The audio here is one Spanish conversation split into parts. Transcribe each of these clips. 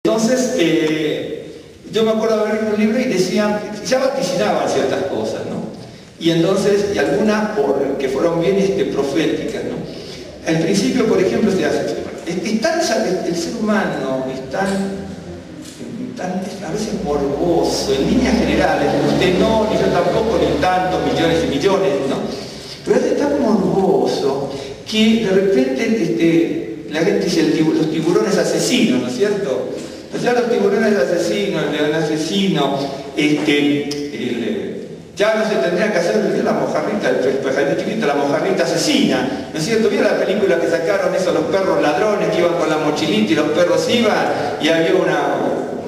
Entonces, yo me acuerdo de haber leído un libro y decían, ya vaticinaban ciertas cosas, ¿no? Y entonces, y algunas que fueron bien proféticas, ¿no? Al principio, por ejemplo, el ser humano es tan a veces morboso, en líneas generales, usted no, ni yo tampoco, ni tantos millones y millones, ¿no? Pero es tan morboso que de repente la gente dice los tiburones asesinos, ¿no es cierto? O sea, los tiburones asesinos, el león asesino, ya no se tendría que hacer la mojarrita, el pajarito chiquito, la mojarrita asesina, ¿no es cierto? ¿Vio la película que sacaron eso, los perros ladrones que iban con la mochilita y los perros iban y había un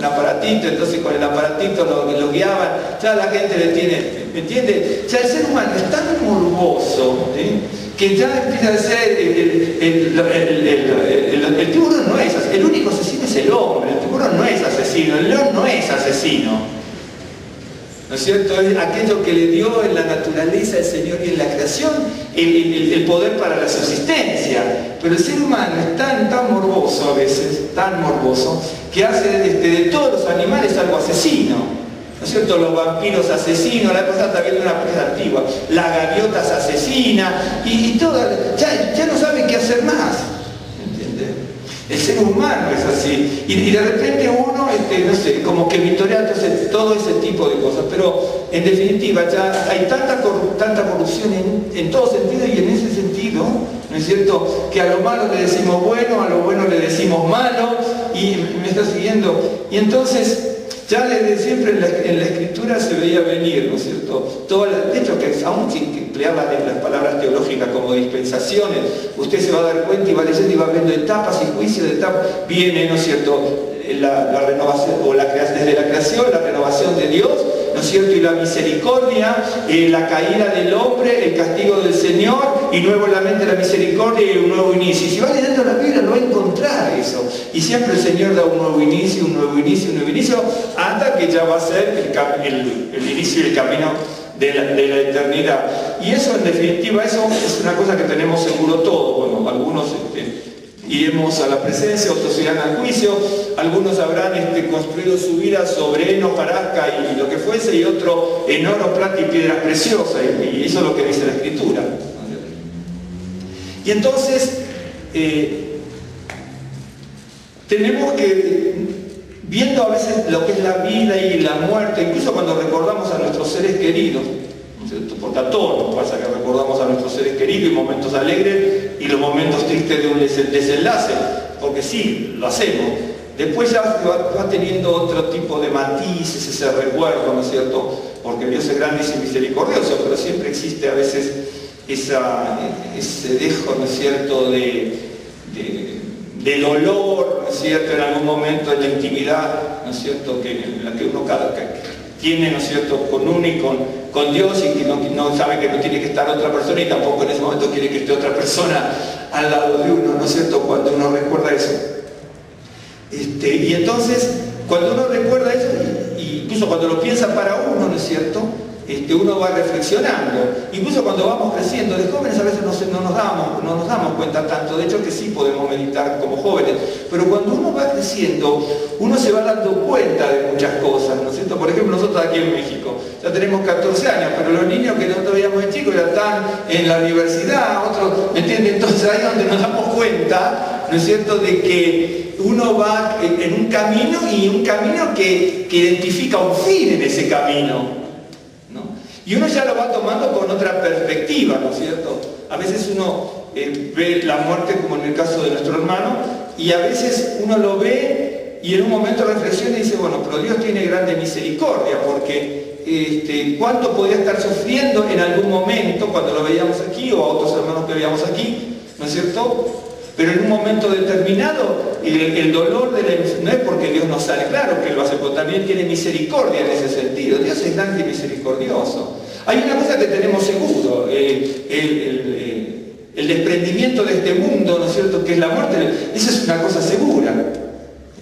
aparatito, entonces con el aparatito lo guiaban? Ya la gente le tiene, ¿me entiende? O sea, el ser humano es tan morboso, ¿sí?, que ya empieza a ser el tiburón no es asesino, el único asesino es el hombre, el tiburón no es asesino, el león no es asesino, ¿no es cierto? Es aquello que le dio en la naturaleza el Señor y en la creación el poder para la subsistencia. Pero el ser humano es tan morboso a veces, tan morboso, que hace de todos los animales algo asesino. ¿No es cierto? Los vampiros asesinos, la cosa está viendo una presa antigua, la gaviota asesina, y toda, ya no sabe qué hacer más. ¿Entiendes? El ser humano es así. Y de repente uno, no sé, como que victoria todo ese tipo de cosas. Pero en definitiva ya hay tanta corrupción en todo sentido, y en ese sentido, ¿no es cierto?, que a lo malo le decimos bueno, a lo bueno le decimos malo, y me está siguiendo. Y entonces, ya desde siempre en la Escritura se veía venir, ¿no es cierto? De hecho, que aún sin emplear las palabras teológicas como dispensaciones, usted se va a dar cuenta y va leyendo y va viendo etapas y juicios de etapas. Viene, ¿no es cierto?, la renovación, o desde la creación, la renovación de Dios, ¿no es cierto?, y la misericordia, la caída del hombre, el castigo del Señor, y nuevamente la misericordia y un nuevo inicio. Y si va leyendo la Biblia lo va a encontrar eso. Y siempre el Señor da un nuevo inicio, un nuevo inicio, un nuevo inicio, hasta que ya va a ser el inicio y el camino de la eternidad. Y eso, en definitiva, eso es una cosa que tenemos seguro todos. Bueno, algunos iremos a la presencia, otros irán al juicio, algunos habrán construido su vida sobre heno, hojarasca y lo que fuese, y otro en oro, plata y piedras preciosas, y eso es lo que dice la Escritura. Y entonces tenemos que, viendo a veces lo que es la vida y la muerte, incluso cuando recordamos a nuestros seres queridos, porque a todos nos pasa que recordamos a nuestros seres queridos, y momentos alegres y los momentos tristes de un desenlace, porque sí, lo hacemos. Después ya va teniendo otro tipo de matices ese recuerdo, ¿no es cierto? Porque Dios es grande y misericordioso, pero siempre existe a veces ese dejo, ¿no es cierto?, del olor, ¿no es cierto?, en algún momento de la intimidad, ¿no es cierto?, en la que uno tiene, ¿no es cierto?, con uno y con Dios, y que no sabe que no tiene que estar otra persona, y tampoco en ese momento quiere que esté otra persona al lado de uno, ¿no es cierto?, cuando uno recuerda eso. Y entonces, cuando uno recuerda eso, y incluso cuando lo piensa para uno, ¿no es cierto?, uno va reflexionando. Incluso cuando vamos creciendo, de jóvenes a veces no nos damos cuenta tanto, de hecho que sí podemos meditar como jóvenes, pero cuando uno va creciendo, uno se va dando cuenta de muchas cosas, ¿no es cierto? Por ejemplo, nosotros aquí en México ya tenemos 14 años, pero los niños que nosotros veíamos de chicos ya están en la universidad, otros, ¿me entienden? Entonces ahí es donde nos damos cuenta, ¿no es cierto?, de que uno va en un camino, y un camino que identifica un fin en ese camino. Y uno ya lo va tomando con otra perspectiva, ¿no es cierto? A veces uno ve la muerte, como en el caso de nuestro hermano, y a veces uno lo ve y en un momento reflexiona y dice, bueno, pero Dios tiene grande misericordia, porque ¿cuánto podía estar sufriendo en algún momento cuando lo veíamos aquí, o a otros hermanos que veíamos aquí, ¿no es cierto? Pero en un momento determinado, el dolor de la enfermedad no es porque Dios no sale, claro que lo hace, pero también tiene misericordia en ese sentido. Dios es grande y misericordioso. Hay una cosa que tenemos seguro, el desprendimiento de este mundo, ¿no es cierto?, que es la muerte. Eso es una cosa segura.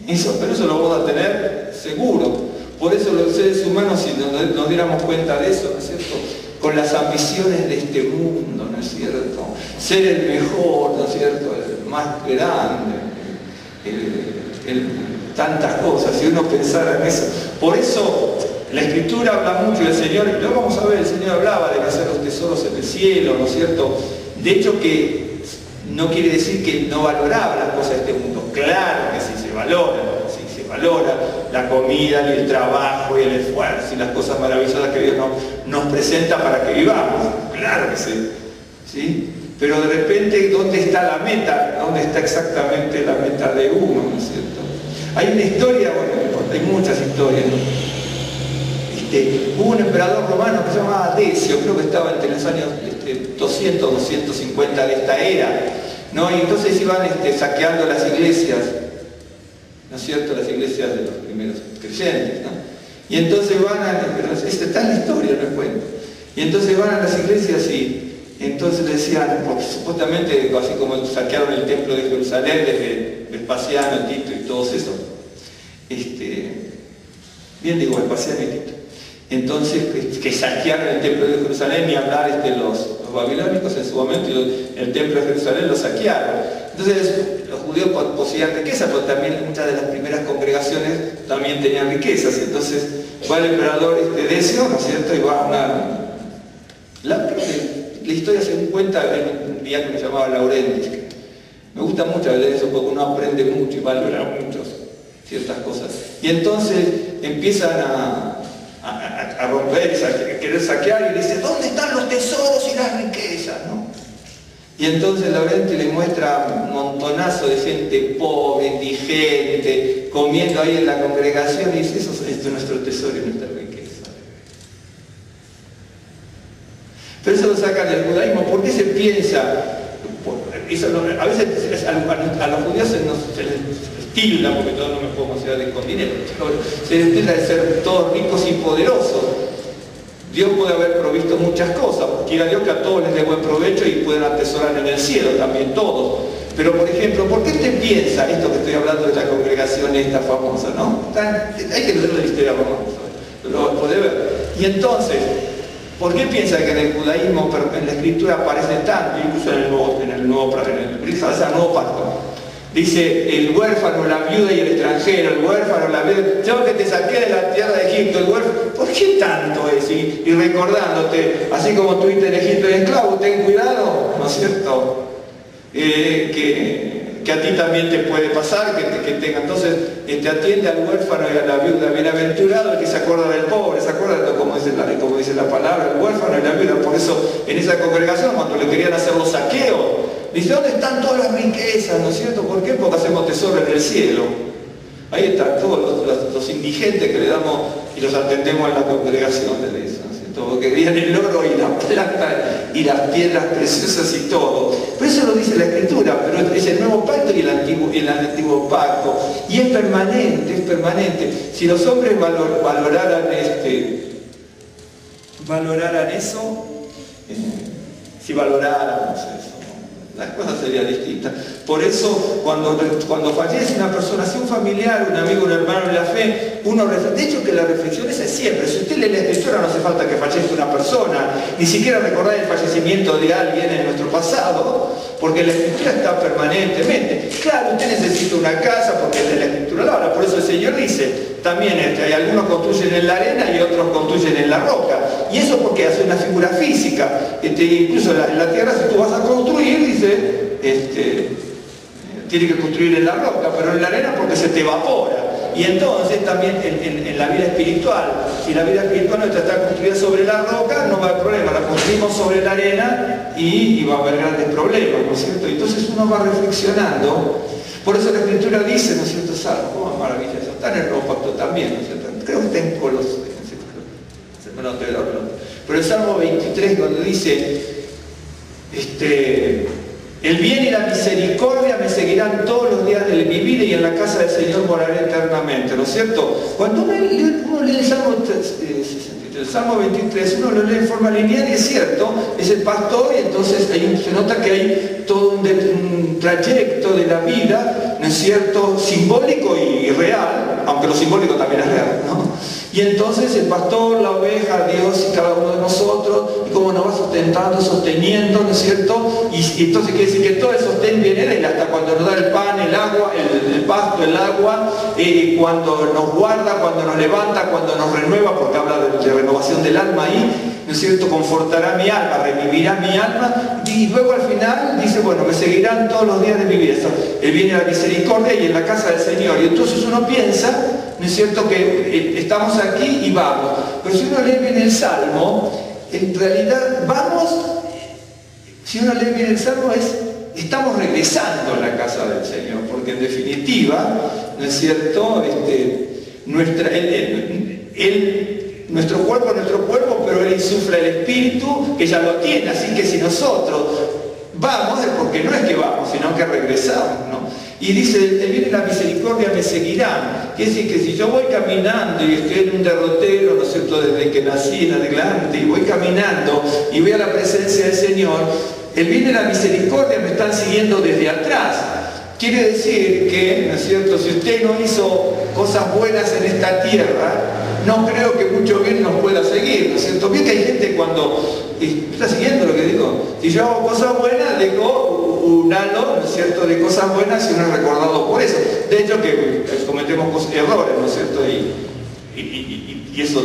Pero eso lo vamos a tener seguro. Por eso los seres humanos, si nos diéramos cuenta de eso, ¿no es cierto?, con las ambiciones de este mundo, ¿no es cierto?, ser el mejor, ¿no es cierto?, el más grande, tantas cosas, si uno pensara en eso. Por eso la Escritura habla mucho del Señor, y luego vamos a ver, el Señor hablaba de hacer los tesoros en el cielo, ¿no es cierto? De hecho que no quiere decir que no valoraba las cosas de este mundo, claro que sí se valora la comida y el trabajo y el esfuerzo y las cosas maravillosas que Dios nos presenta para que vivamos, claro que sí, ¿sí? Pero de repente, ¿dónde está la meta? ¿Dónde está exactamente la meta de uno, ¿no es cierto? Hay una historia, bueno, hay muchas historias, ¿no? Hubo un emperador romano que se llamaba Decio, creo que estaba entre los años 200, 250 de esta era, ¿no? Y entonces iban saqueando las iglesias, ¿no es cierto?, las iglesias de los primeros creyentes, ¿no? Y entonces van a, está en la historia, no es cuento, y entonces van a las iglesias y entonces decían, porque supuestamente, así como saquearon el templo de Jerusalén desde Vespasiano, Tito y todos esos, bien digo Vespasiano y Tito, entonces que saquearon el templo de Jerusalén y hablar los babilónicos en su momento, el templo de Jerusalén lo saquearon. Entonces los judíos poseían riqueza, pero también muchas de las primeras congregaciones también tenían riquezas. Entonces va el emperador Decio, ¿no es cierto? Y va a la historia se cuenta en un diácono que se llamaba Laurentis. Me gusta mucho leer eso porque uno aprende mucho y valora mucho ciertas cosas. Y entonces empiezan a romper, a querer saquear, y le dice, ¿dónde están los tesoros y las riquezas? ¿No? Y entonces Laurenti le muestra un montonazo de gente pobre, indigente, comiendo ahí en la congregación, y dice, esto es nuestro tesoro y nuestra riqueza. Pero eso lo sacan del judaísmo. ¿Por qué se piensa? A veces a los judíos se les tilda, porque yo no me puedo considerar con dinero, se les tilda de ser todos ricos y poderosos. Dios puede haber provisto muchas cosas, quiera Dios que a todos les dé buen provecho y puedan atesorar en el cielo también todos. Pero por ejemplo, ¿por qué usted piensa esto que estoy hablando de la congregación esta famosa, ¿no? Hay que leer la historia famosa, lo puede ver. Y entonces, ¿por qué piensa que en el judaísmo, en la Escritura aparece tanto, incluso en el nuevo pacto? Dice, el huérfano, la viuda y el extranjero, el huérfano, la viuda, yo que te saqué de la tierra de Egipto, el huérfano, ¿por qué tanto es? Y recordándote, así como tuviste en Egipto de esclavo, ten cuidado, ¿no es cierto? Que a ti también te puede pasar, que tenga. Entonces, te atiende al huérfano y a la viuda, bienaventurado el que se acuerda del pobre, se acuerda de como dice la palabra, el huérfano y la viuda. Por eso, en esa congregación, cuando le querían hacer los saqueos, dice, ¿dónde están todas las riquezas? ¿No es cierto? ¿Por qué? Porque hacemos tesoro en el cielo. Ahí están todos los indigentes que le damos y los atendemos en la congregación de eso, ¿no es cierto? Porque querían el oro y la plata y las piedras preciosas y todo. Pero eso lo dice la Escritura, pero es el nuevo pacto y el antiguo pacto. Y es permanente, es permanente. Si los hombres valoraran eso, si valoráramos eso, las cosas serían distintas. Por eso, cuando fallece una persona, sea un familiar, un amigo, un hermano en la fe, de hecho que la reflexión esa es siempre. Si usted lee la Escritura, no hace falta que fallezca una persona, ni siquiera recordar el fallecimiento de alguien en nuestro pasado, porque la Escritura está permanentemente. Claro, usted necesita una casa porque es de la Escritura la habla. Por eso el Señor dice, también hay algunos construyen en la arena y otros construyen en la roca. Y eso porque hace una figura física. Incluso en la tierra, si tú vas a construir, dice, tiene que construir en la roca, pero en la arena porque se te evapora. Y entonces también en la vida espiritual, si la vida espiritual nuestra está construida sobre la roca, no va a haber problema, la construimos sobre la arena y va a haber grandes problemas, ¿no es cierto? Entonces uno va reflexionando. Por eso la Escritura dice, ¿no es cierto? Salmo, oh, maravilla, eso está en el nuevo pacto también, ¿no es cierto? Creo que está en Colosas, pero el Salmo 23 cuando dice, el bien y la misericordia me seguirán todos los días de mi vida y en la casa del Señor moraré eternamente, ¿no es cierto? Cuando uno lee el Salmo 23, uno lo lee en forma lineal y es cierto, es el pastor y entonces se nota que hay todo un trayecto de la vida, ¿no es cierto?, simbólico y real, aunque lo simbólico también es real, ¿no? Y entonces el pastor, la oveja, Dios y cada uno de nosotros, y cómo nos va sustentando, sosteniendo, ¿no es cierto? Y entonces quiere decir que todo el sostén viene de Él, hasta cuando nos da el pan, el agua, el pasto, el agua, cuando nos guarda, cuando nos levanta, cuando nos renueva, porque habla de renovación del alma ahí, ¿no es cierto? Confortará mi alma, revivirá mi alma, y luego al final dice, bueno, me seguirán todos los días de mi vida. Él viene a la misericordia y en la casa del Señor. Y entonces uno piensa, ¿no es cierto?, que estamos aquí y vamos. Pero si uno lee bien el Salmo, en realidad vamos, si uno lee bien el Salmo estamos regresando a la casa del Señor, porque en definitiva, ¿no es cierto?, nuestro cuerpo, pero Él insufla el Espíritu, que ya lo tiene, así que si nosotros vamos, es porque no es que vamos, sino que regresamos, ¿no? Y dice, Él viene la misericordia, me seguirán. Quiere decir que si yo voy caminando y estoy en un derrotero, ¿no es cierto?, desde que nací en adelante, y voy caminando y voy a la presencia del Señor, Él viene la misericordia, me están siguiendo desde atrás. Quiere decir que, ¿no es cierto?, si usted no hizo cosas buenas en esta tierra, no creo que mucho bien nos pueda seguir, ¿no es cierto? Bien que hay gente cuando está siguiendo lo que digo. Si yo hago cosas buenas, dejo un halo, ¿no es cierto?, de cosas buenas y uno es recordado por eso. De hecho que cometemos errores, ¿no es cierto? Y eso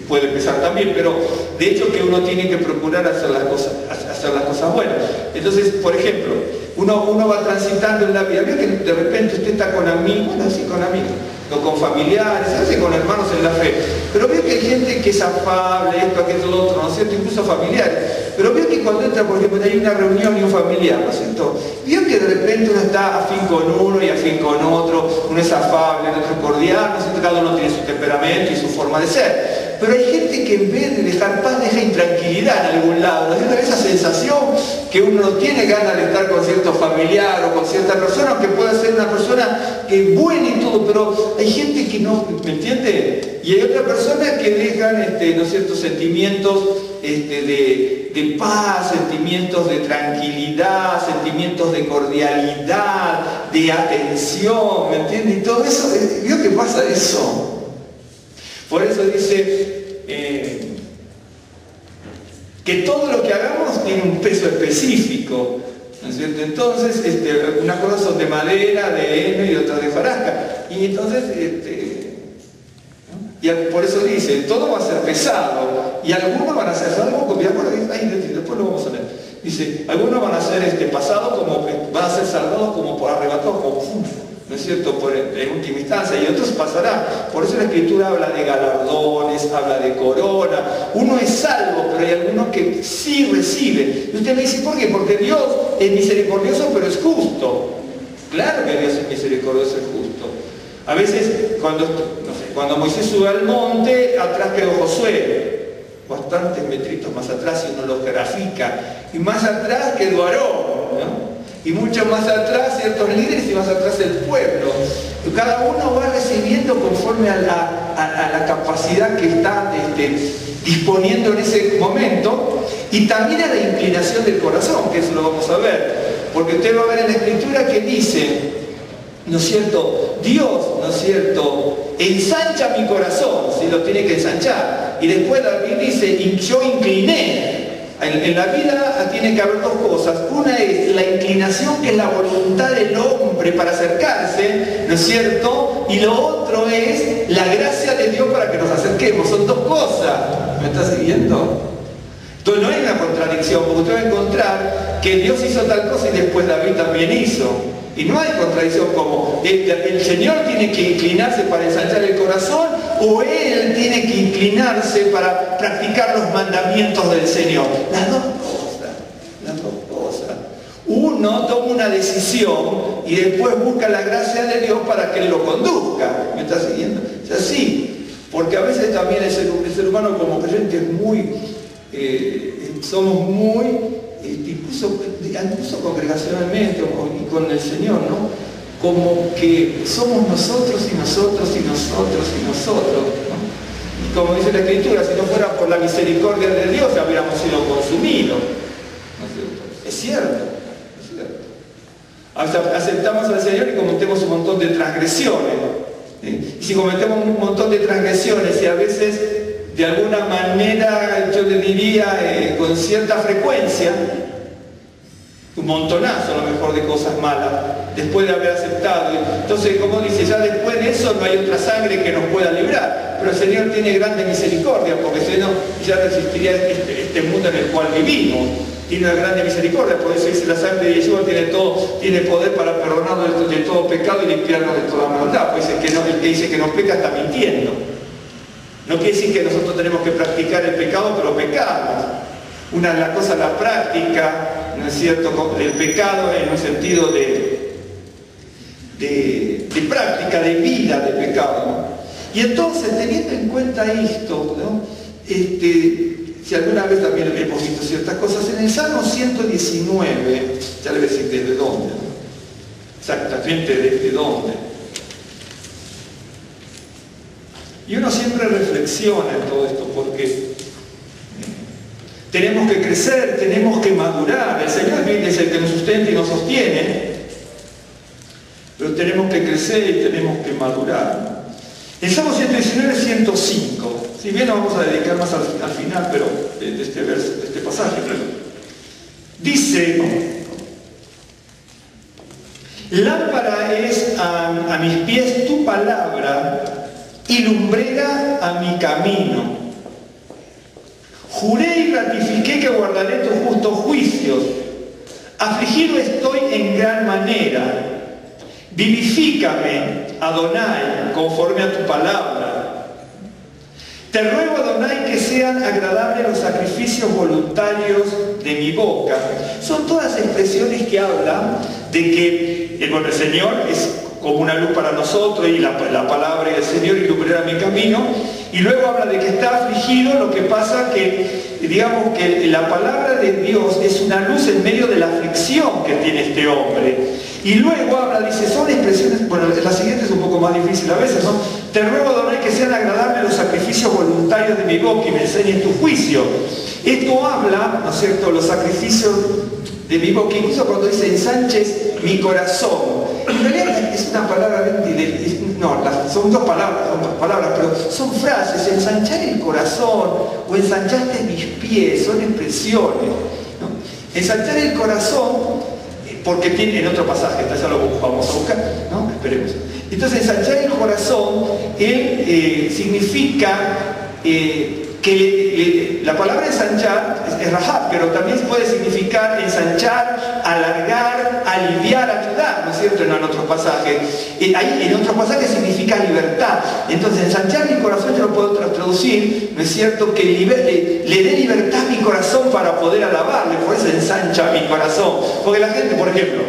puede pesar también, pero de hecho que uno tiene que procurar hacer las cosas buenas. Entonces, por ejemplo, uno va transitando en la vida, veo que de repente usted está con amigos, bueno, sí, con amigos, o con familiares, así con hermanos en la fe, pero veo que hay gente que es afable, esto, aquello, lo otro, ¿no es cierto?, incluso familiares, pero veo que cuando entra, por ejemplo, hay una reunión y un familiar, ¿no es cierto?, veo que de repente uno está afín con uno y afín con otro, uno es afable, el otro es cordial, ¿no es cierto?, cada uno tiene su temperamento y su forma de ser. Pero hay gente que en vez de dejar paz, deja intranquilidad en algún lado, ¿no es cierto?, esa sensación que uno no tiene ganas de estar con cierto familiar o con cierta persona, aunque pueda ser una persona que es buena y todo, pero hay gente que no, ¿me entiende? Y hay otras personas que dejan, ¿no es cierto?, sentimientos de paz, sentimientos de tranquilidad, sentimientos de cordialidad, de atención, ¿me entiende? Y todo eso, ¿vio que pasa eso? Por eso dice que todo lo que hagamos tiene un peso específico, ¿no es cierto? Entonces, unas cosas son de madera, de heno y otras de hojarasca. Y entonces, ¿no? Y por eso dice, todo va a ser pesado. Y algunos van a ser salvos, después lo vamos a leer. Dice, algunos van a ser pasados como, van a ser salvados como por arrebatados, como ¿no es cierto?, en última instancia, y otros pasarán. Por eso la Escritura habla de galardones, habla de corona. Uno es salvo, pero hay algunos que sí reciben. Y usted me dice, ¿por qué? Porque Dios es misericordioso, pero es justo. Claro que Dios es misericordioso, es justo. A veces, cuando Moisés sube al monte, atrás quedó Josué, bastantes metritos más atrás, y uno los grafica. Y más atrás quedó Aarón, ¿no? Y mucho más atrás ciertos líderes y más atrás el pueblo. Cada uno va recibiendo conforme a la capacidad que está disponiendo en ese momento, y también a la inclinación del corazón, que eso lo vamos a ver. Porque usted va a ver en la Escritura que dice, ¿no es cierto?, Dios, ¿no es cierto?, ensancha mi corazón, si lo tiene que ensanchar. Y después David dice, yo incliné. En la vida tiene que haber dos cosas. Una es la inclinación, que es la voluntad del hombre para acercarse, ¿no es cierto? Y lo otro es la gracia de Dios para que nos acerquemos. Son dos cosas. ¿Me está siguiendo? Entonces no hay una contradicción, porque usted va a encontrar que Dios hizo tal cosa y después David también hizo. Y no hay contradicción como el Señor tiene que inclinarse para ensanchar el corazón, o Él tiene que inclinarse para practicar los mandamientos del Señor. Las dos cosas. Uno toma una decisión y después busca la gracia de Dios para que Él lo conduzca. ¿Me está siguiendo? Es así. Porque a veces también el ser humano como creyente es muy, somos muy, incluso congregacionalmente y con el Señor, ¿no?, como que somos nosotros y nosotros y nosotros y nosotros, ¿no? Y como dice la Escritura, si no fuera por la misericordia de Dios ya hubiéramos sido consumidos, ¿no es cierto? Es cierto, es cierto. Aceptamos al Señor y cometemos un montón de transgresiones, Y si cometemos un montón de transgresiones y a veces de alguna manera, yo le diría, con cierta frecuencia, un montonazo a lo mejor de cosas malas, después de haber aceptado. Entonces, como dice, ya después de eso no hay otra sangre que nos pueda librar. Pero el Señor tiene grande misericordia, porque si no, ya no existiría este mundo en el cual vivimos. Tiene una grande misericordia, por eso dice la sangre de Yeshua tiene poder para perdonarnos de todo pecado y limpiarnos de toda maldad. Pues el que dice que no peca está mintiendo. No quiere decir que nosotros tenemos que practicar el pecado, pero pecamos. Una de las cosas, la práctica, ¿no es cierto?, del pecado en un sentido de práctica, de vida de pecado, ¿no? Y entonces, teniendo en cuenta esto, ¿no?, si alguna vez también hemos visto ciertas cosas, en el Salmo 119, ya le voy a decir desde dónde, ¿no? Exactamente desde dónde. Y uno siempre reflexiona en todo esto, porque tenemos que crecer, tenemos que madurar. El Señor es el que nos sustenta y nos sostiene, pero tenemos que crecer y tenemos que madurar. El Salmo 119, 105. Si bien nos vamos a dedicar más al final, pero de este pasaje, pero dice: lámpara es a mis pies tu palabra y lumbrera a mi camino. Juré y ratifiqué que guardaré tus justos juicios. Afligido estoy en gran manera. Vivifícame, Adonai, conforme a tu palabra. Te ruego, Adonai, que sean agradables los sacrificios voluntarios de mi boca. Son todas expresiones que hablan de que el Señor es como una luz para nosotros, y la palabra del Señor ilumbrará mi camino. Y luego habla de que está afligido. Lo que pasa que, digamos que la palabra de Dios es una luz en medio de la aflicción que tiene este hombre. Y luego habla, dice, son expresiones, bueno, la siguiente es un poco más difícil a veces, ¿no? Te ruego, Adonai, que sean agradables los sacrificios voluntarios de mi boca y me enseñes tu juicio. Esto habla, ¿no es cierto?, los sacrificios de mi boca, incluso cuando dice ensanches mi corazón. En realidad es una palabra, son dos palabras, pero son frases: ensanchar el corazón o ensanchaste mis pies, son expresiones, ¿no? Ensanchar el corazón, porque tiene en otro pasaje, ya lo vamos a buscar, ¿no? Esperemos. Entonces, ensanchar el corazón, significa que la palabra ensanchar es rahab, pero también puede significar ensanchar, alargar, aliviar, ayudar, ¿no es cierto?, en otros pasajes. Ahí en otros pasajes significa libertad. Entonces, ensanchar mi corazón yo lo puedo traducir, ¿no es cierto?, que le dé libertad a mi corazón para poder alabarle. Por eso ensancha mi corazón. Porque la gente, por ejemplo,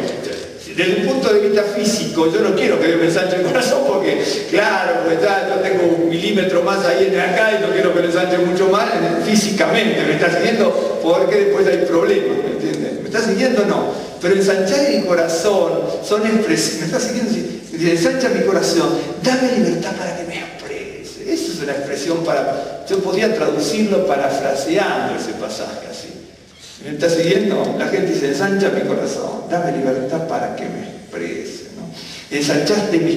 desde un punto de vista físico, yo no quiero que Dios me ensanche el corazón, porque claro, pues yo tengo 1 milímetro más ahí en acá y no quiero que me ensanche mucho más físicamente. ¿Me está siguiendo? Porque después hay problemas, ¿me entiendes? ¿Me está siguiendo? No. Pero ensanchar el corazón son expresiones. ¿Me está siguiendo? Si ensancha mi corazón, dame libertad para que me exprese. Eso es una expresión para... Yo podría traducirlo parafraseando ese pasaje así. ¿Me está siguiendo? La gente dice: ensancha mi corazón, dame libertad para que me exprese, ¿no? Ensanchaste mis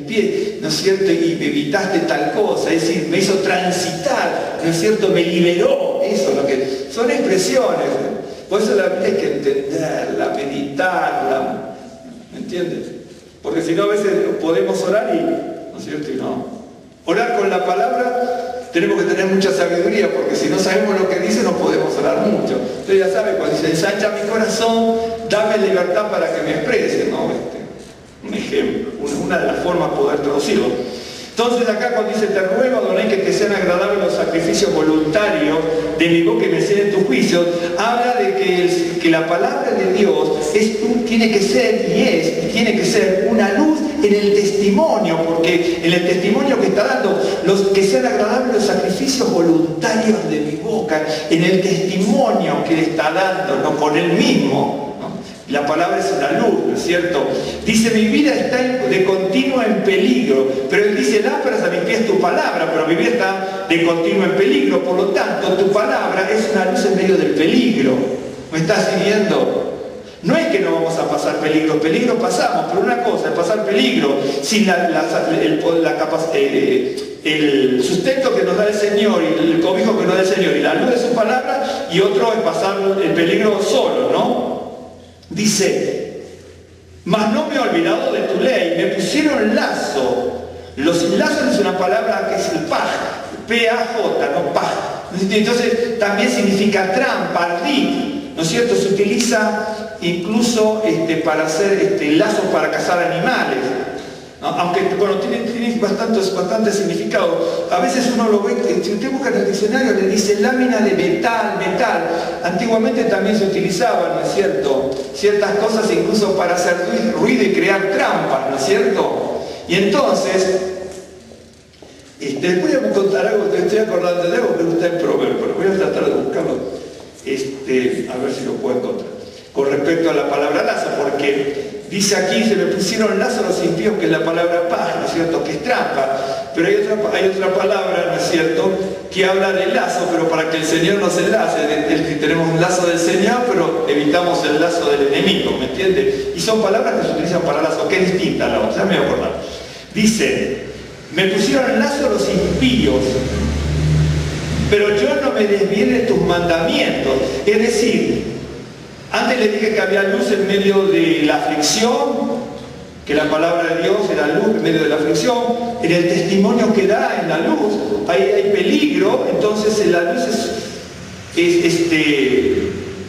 pies, ¿no es cierto?, y me evitaste tal cosa, es decir, me hizo transitar, ¿no es cierto?, me liberó. Eso es lo que son expresiones, ¿no? Por eso la Biblia hay que entenderla, meditarla, ¿me entiendes? Porque si no, a veces podemos orar y, ¿no es cierto?, y no. Orar con la palabra tenemos que tener mucha sabiduría, porque si no sabemos lo que dice no podemos orar mucho. Entonces ya sabe, cuando dice ensancha mi corazón, dame libertad para que me exprese, ¿no? Un ejemplo, una de las formas de poder traducirlo. Entonces acá cuando dice te ruego, Adonai, que te sean agradables los sacrificios voluntarios de mi boca y me enseñen tus juicios, habla de que la palabra de Dios tiene que ser una luz en el testimonio, porque en el testimonio que está dando, que sean agradables los sacrificios voluntarios de mi boca, en el testimonio que le está dando, no con él mismo. La palabra es una luz, ¿no es cierto? Dice, mi vida está de continuo en peligro, pero él dice, lámparas a mis pies tu palabra, pero mi vida está de continuo en peligro, por lo tanto, tu palabra es una luz en medio del peligro. ¿Me estás siguiendo? No es que no vamos a pasar peligro, peligro pasamos, pero una cosa es pasar peligro sin el sustento que nos da el Señor y el cobijo que nos da el Señor y la luz de su palabra, y otro es pasar el peligro solo, ¿no? Dice, mas no me he olvidado de tu ley, me pusieron lazo. Los lazos es una palabra que es el paj, P-A-J, no paj. Entonces también significa trampa, ardid, ¿no es cierto? Se utiliza incluso para hacer lazos para cazar animales, ¿no? Aunque bueno, tiene bastante significado. A veces uno lo ve, si usted busca en el diccionario le dice lámina de metal. Antiguamente también se utilizaban, ¿no es cierto?, ciertas cosas incluso para hacer ruido y crear trampas, ¿no es cierto? Y entonces, después voy a contar algo, te estoy acordando de algo que no está en Proverbios, pero voy a tratar de buscarlo, a ver si lo puedo encontrar. Con respecto a la palabra lazo, porque dice aquí, se me pusieron lazo los impíos, que es la palabra paz, ¿no es cierto?, que es trampa, pero hay otra palabra, ¿no es cierto?, que habla de lazo, pero para que el Señor nos enlace, tenemos un lazo del Señor, pero evitamos el lazo del enemigo, ¿me entiende? Y son palabras que se utilizan para lazo, que es distinta la otra, ya me voy a acordar. Dice, me pusieron lazo los impíos, pero yo no me desvié de tus mandamientos. Es decir, antes le dije que había luz en medio de la aflicción, que la palabra de Dios era luz en medio de la aflicción. En el testimonio que da en la luz hay peligro, entonces la luz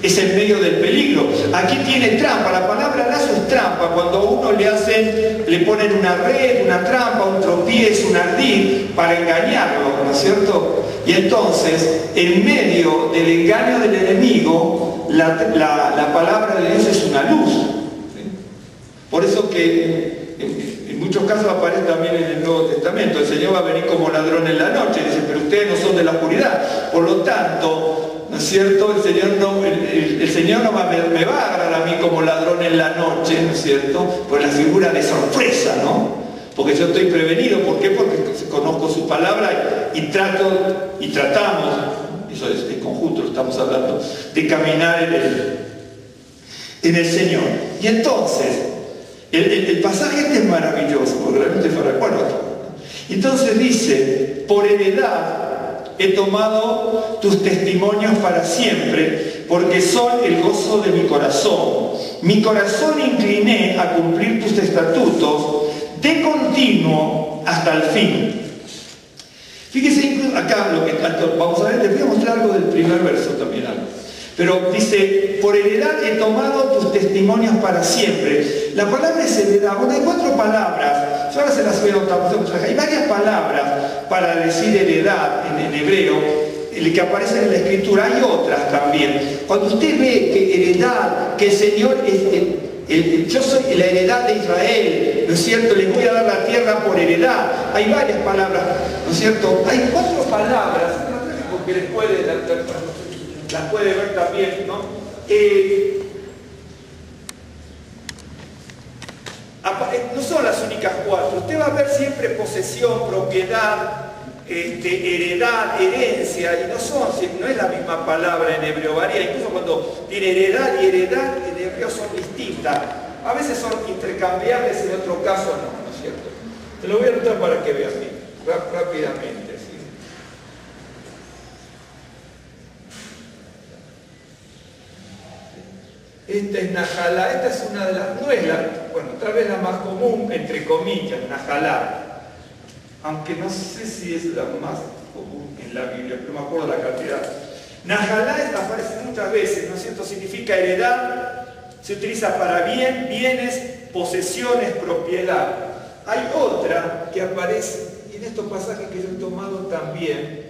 es en medio del peligro. Aquí tiene trampa, la palabra lazo es trampa, cuando a uno le ponen una red, una trampa, un tropiezo, un ardid para engañarlo, ¿no es cierto? Y entonces, en medio del engaño del enemigo, la palabra de Dios es una luz. ¿Sí? Por eso que en muchos casos aparece también en el Nuevo Testamento, el Señor va a venir como ladrón en la noche, dice, pero ustedes no son de la oscuridad. Por lo tanto, ¿no es cierto? El Señor no me va a agarrar a mí como ladrón en la noche, ¿no es cierto? Por la figura de sorpresa, ¿no? Porque yo estoy prevenido. ¿Por qué? Porque conozco su palabra y tratamos, eso es en conjunto, lo estamos hablando, de caminar en el Señor. Y entonces, el pasaje es maravilloso, porque realmente fue recuerdo. Entonces dice, por heredad he tomado tus testimonios para siempre, porque son el gozo de mi corazón. Mi corazón incliné a cumplir tus estatutos de continuo hasta el fin. Fíjese acá lo que vamos a ver, les voy a mostrar algo del primer verso también, algo. Pero dice, por heredad he tomado tus testimonios para siempre. La palabra es heredad. Bueno, hay 4 palabras, yo ahora se las voy a notar. Hay varias palabras para decir heredad en hebreo, que aparecen en la Escritura. Hay otras también. Cuando usted ve que heredad, que el Señor es yo soy la heredad de Israel, ¿no es cierto? Les voy a dar la tierra por heredad. Hay varias palabras, ¿no es cierto? Hay 4 palabras, porque las puede ver también, ¿no? No son las únicas 4. Usted va a ver siempre posesión, propiedad, heredad, herencia, y no es la misma palabra en hebreo, varía. Incluso cuando tiene heredad y heredad en hebreo son distintas. A veces son intercambiables, en otro caso no, ¿no es cierto? Te lo voy a anotar para que veas bien, rápidamente. ¿Sí? Esta es Najalá, esta es una de las, no es bueno, tal vez la más común, entre comillas, Najalá. Aunque no sé si es la más común en la Biblia, pero me acuerdo la cantidad. Najalá aparece muchas veces, ¿no es cierto? Significa heredad, se utiliza para bienes, posesiones, propiedad. Hay otra que aparece en estos pasajes que yo he tomado también,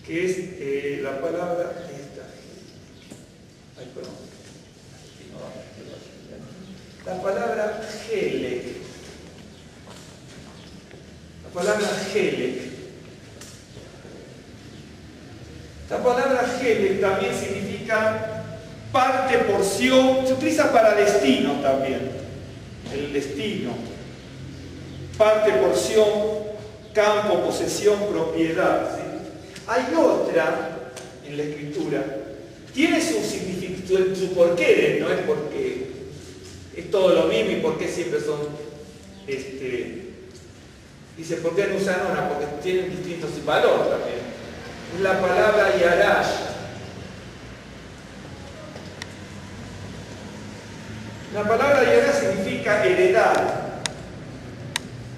que es la palabra esta. Ay, perdón. La palabra Helek. La palabra Helek. La palabra Helek también significa parte, porción. Se utiliza para destino también. El destino. Parte, porción, campo, posesión, propiedad. ¿Sí? Hay otra en la Escritura. Tiene su significado. su porqué no es porque es todo lo mismo y por qué siempre son, dice, ¿por qué no usan una? Porque tienen distintos valores también. Es la palabra yarash. La palabra yarash significa heredar,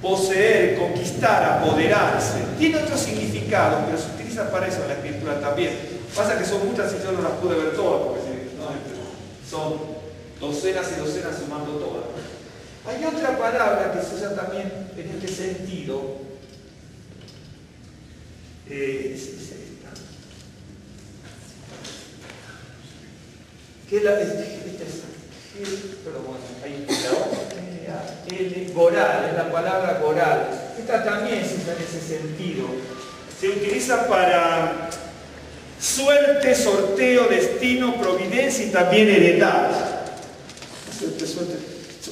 poseer, conquistar, apoderarse. Tiene otro significado, pero se utiliza para eso en la escritura también. Pasa que son muchas y yo no las pude ver todas, porque son docenas y docenas sumando todas. Hay otra palabra que se usa también en este sentido. Es esta. Que es la pero bueno, ahí está. Goral, es la palabra goral. Esta también se usa en ese sentido. Se utiliza para suerte, sorteo, destino, providencia y también heredad. Suerte.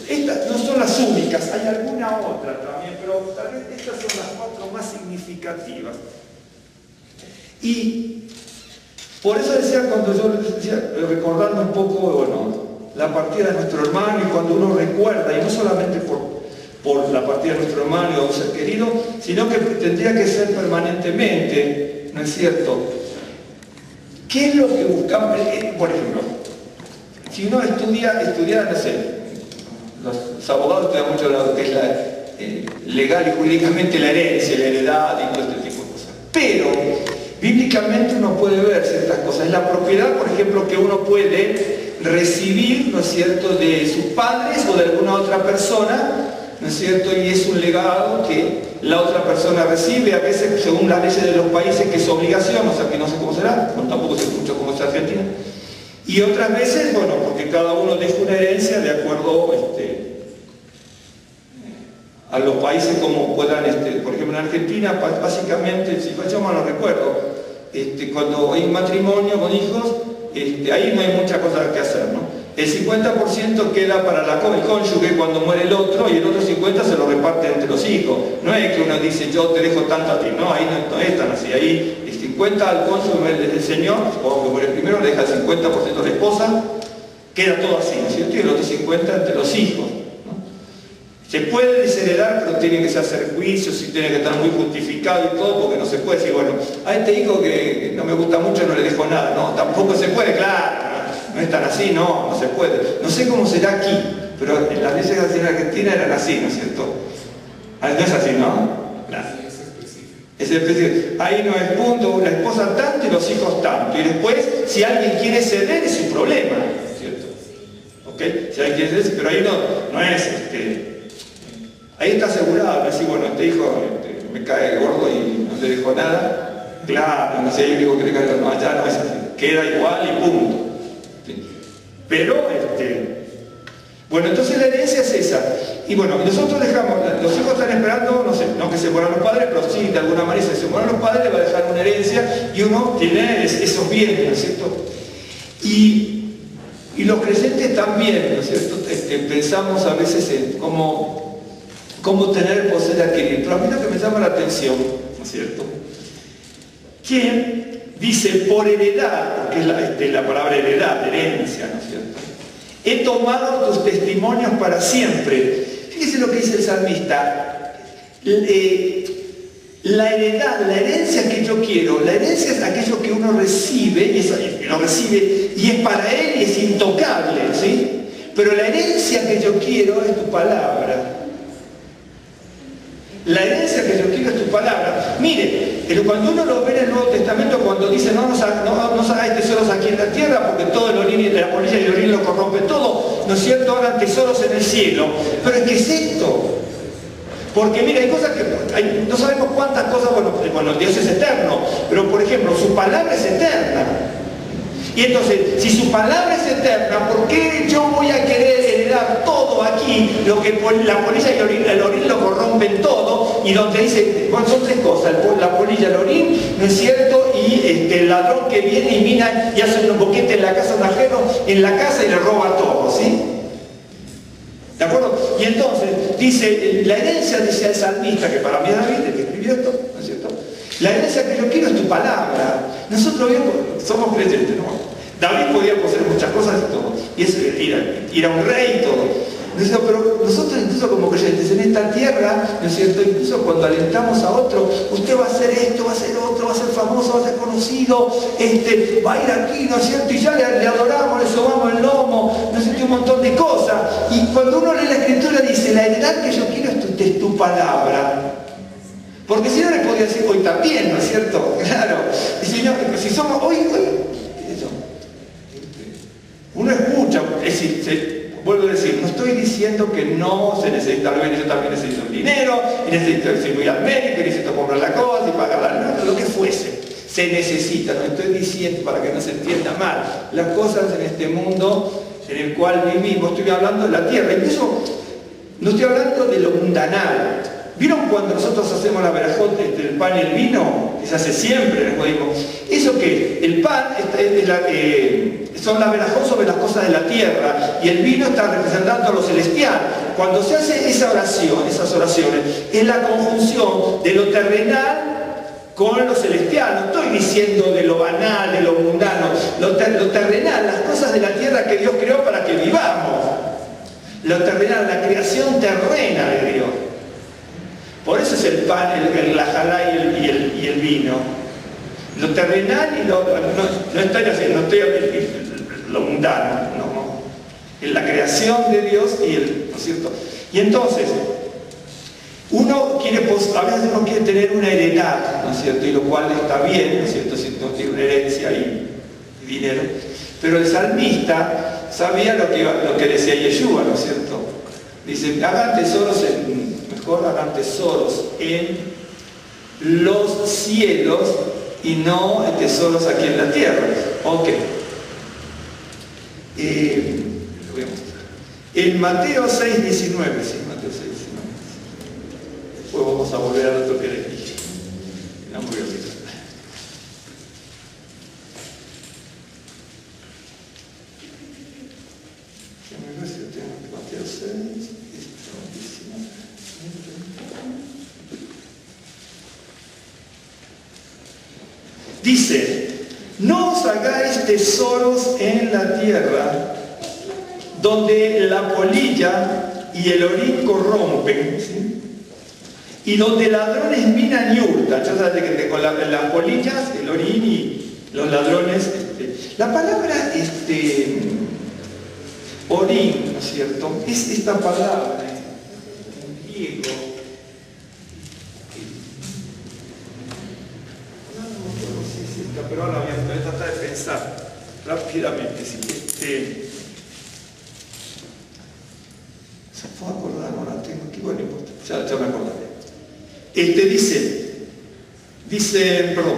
Estas no son las únicas, hay alguna otra también, pero tal vez estas son las cuatro más significativas. Y por eso decía, cuando yo decía, recordando un poco, bueno, la partida de nuestro hermano, y cuando uno recuerda, y no solamente por la partida de nuestro hermano o un ser querido, sino que tendría que ser permanentemente, ¿no es cierto? ¿Qué es lo que buscamos? Por ejemplo, si uno estudia, no sé, los abogados estudian mucho lo que es la legal y jurídicamente la herencia, la heredad y todo este tipo de cosas. Pero, bíblicamente uno puede ver ciertas cosas. Es la propiedad, por ejemplo, que uno puede recibir, ¿no es cierto?, de sus padres o de alguna otra persona, ¿no es cierto?, y es un legado que la otra persona recibe, a veces según las leyes de los países que es obligación, o sea que no sé cómo será, bueno, tampoco sé mucho cómo es Argentina, y otras veces, bueno, porque cada uno deja una herencia de acuerdo a los países como puedan, por ejemplo en Argentina, básicamente, si yo mal no recuerdo, cuando hay matrimonio con hijos, ahí no hay mucha cosa que hacer, ¿no? El 50% queda para el cónyuge cuando muere el otro y el otro 50% se lo reparte entre los hijos. No es que uno dice yo te dejo tanto a ti, no, ahí no es tan así. Ahí el 50% al cónyuge del señor, o que muere primero, le deja el 50% a la esposa, queda todo así, ¿no es cierto? Y el otro 50% entre los hijos. Se puede desheredar, pero tiene que hacer juicios y tiene que estar muy justificado y todo, porque no se puede decir, bueno, a este hijo que no me gusta mucho no le dejo nada. No, tampoco se puede, claro, no es tan así, no se puede. No sé cómo será aquí, pero en las leyes en Argentina eran así, ¿no es cierto? No es así, ¿no? Claro. Es específico. Ahí no es punto, la esposa tanto y los hijos tanto. Y después, si alguien quiere ceder, es su problema, ¿cierto? ¿Ok? Si alguien quiere ceder, pero ahí no es ahí está asegurado, no es decir, bueno, este hijo me cae gordo y no le dejo nada. Claro, no sé, hay un hijo que le cae gordo, no, allá no es así. Queda igual y punto. ¿Sí? Pero, bueno, entonces la herencia es esa. Y bueno, nosotros dejamos, los hijos están esperando, no sé, no que se mueran los padres, pero sí, de alguna manera, si se mueren los padres, va a dejar una herencia y uno tiene esos bienes, ¿no es cierto? Y los creyentes también, ¿no es cierto? Pensamos a veces en cómo tener, poseer, adquirir. Pero a mí lo que me llama la atención, ¿no es cierto?, que dice por heredad, que es la palabra heredad, herencia, ¿no es cierto? He tomado tus testimonios para siempre. Fíjese lo que dice el salmista. La heredad, la herencia que yo quiero, la herencia es aquello que uno recibe, lo recibe y es para él y es intocable, ¿sí? Pero la herencia que yo quiero es tu palabra. La herencia que yo quiero es tu palabra. Mire, pero cuando uno lo ve en el Nuevo Testamento, cuando dice no hagáis tesoros aquí en la tierra, porque todo el orín, la polilla y el orín lo corrompe todo, ¿no es cierto? Hagan tesoros en el cielo. Pero es que es esto. Porque mira, hay cosas que no sabemos cuántas cosas, bueno, Dios es eterno, pero por ejemplo, su palabra es eterna. Y entonces, si su palabra es eterna, ¿por qué yo voy a querer heredar todo aquí? Lo que la polilla y el orín lo corrompen todo, y donde dice, bueno, son tres cosas, la polilla, el orín, ¿no es cierto? Y el ladrón que viene y mina y hace un boquete en la casa de un ajeno, en la casa y le roba todo, ¿sí? ¿De acuerdo? Y entonces, dice, la herencia, dice el salmista, que para mí es David, el que escribió esto, ¿no es cierto? La herencia que yo quiero es tu palabra. Nosotros somos creyentes, ¿no? David podía poseer muchas cosas y todo, y eso ir a un rey y todo. Pero nosotros incluso como creyentes en esta tierra, ¿no es cierto? Incluso cuando alentamos a otro, usted va a hacer esto, va a hacer otro, va a ser famoso, va a ser conocido, va a ir aquí, ¿no es cierto? Y ya le adoramos, le sobamos el lomo, ¿no es cierto? Un montón de cosas. Y cuando uno lee la Escritura dice, la heredad que yo quiero es tu palabra. Porque si no le podría decir hoy también, ¿no es cierto? Claro. Y si somos hoy, eso. Uno escucha, es decir, vuelvo a decir, no estoy diciendo que no se necesita, yo también necesito el dinero, y necesito ir al médico, y necesito comprar la cosa y pagar lo que fuese. Se necesita, no estoy diciendo para que no se entienda mal. Las cosas en este mundo en el cual vivimos, estoy hablando de la tierra, incluso no estoy hablando de lo mundanal. ¿Vieron cuando nosotros hacemos la verajot entre el pan y el vino? Que se hace siempre en el judaísmo. ¿Eso qué? El pan son la verajot sobre las cosas de la tierra y el vino está representando lo celestial. Cuando se hace esas oraciones, es la conjunción de lo terrenal con lo celestial. No estoy diciendo de lo banal, de lo mundano. Lo terrenal, las cosas de la tierra que Dios creó para que vivamos. Lo terrenal, la creación terrena de Dios. Por eso es el pan, la jalá y el vino. Lo terrenal y no estoy haciendo lo mundano, no. En la creación de Dios ¿no es cierto? Y entonces, a veces uno quiere tener una heredad, ¿no es cierto? Y lo cual está bien, ¿no es cierto? Si uno tiene una herencia y dinero. Pero el salmista sabía lo que decía Yeshua, ¿no es cierto? Dice, hagan tesoros en los cielos y no en tesoros aquí en la tierra. Ok. Lo voy a mostrar. En Mateo 6:19, sí, Mateo 6:19. Después vamos a volver al otro que le dije. La voy a olvidar. Mateo 6. Dice, no os hagáis tesoros en la tierra, donde la polilla y el orín corrompen, ¿sí? Y donde ladrones minan y hurtan. Ya sabes que con las polillas, el orín y los ladrones. La palabra orín, ¿no es cierto? Es esta palabra en griego. Pero ahora voy a tratar de pensar rápidamente. ¿Sí? ¿Se puede acordar? No la tengo aquí. Bueno, ya me acordaré. Dice, perdón,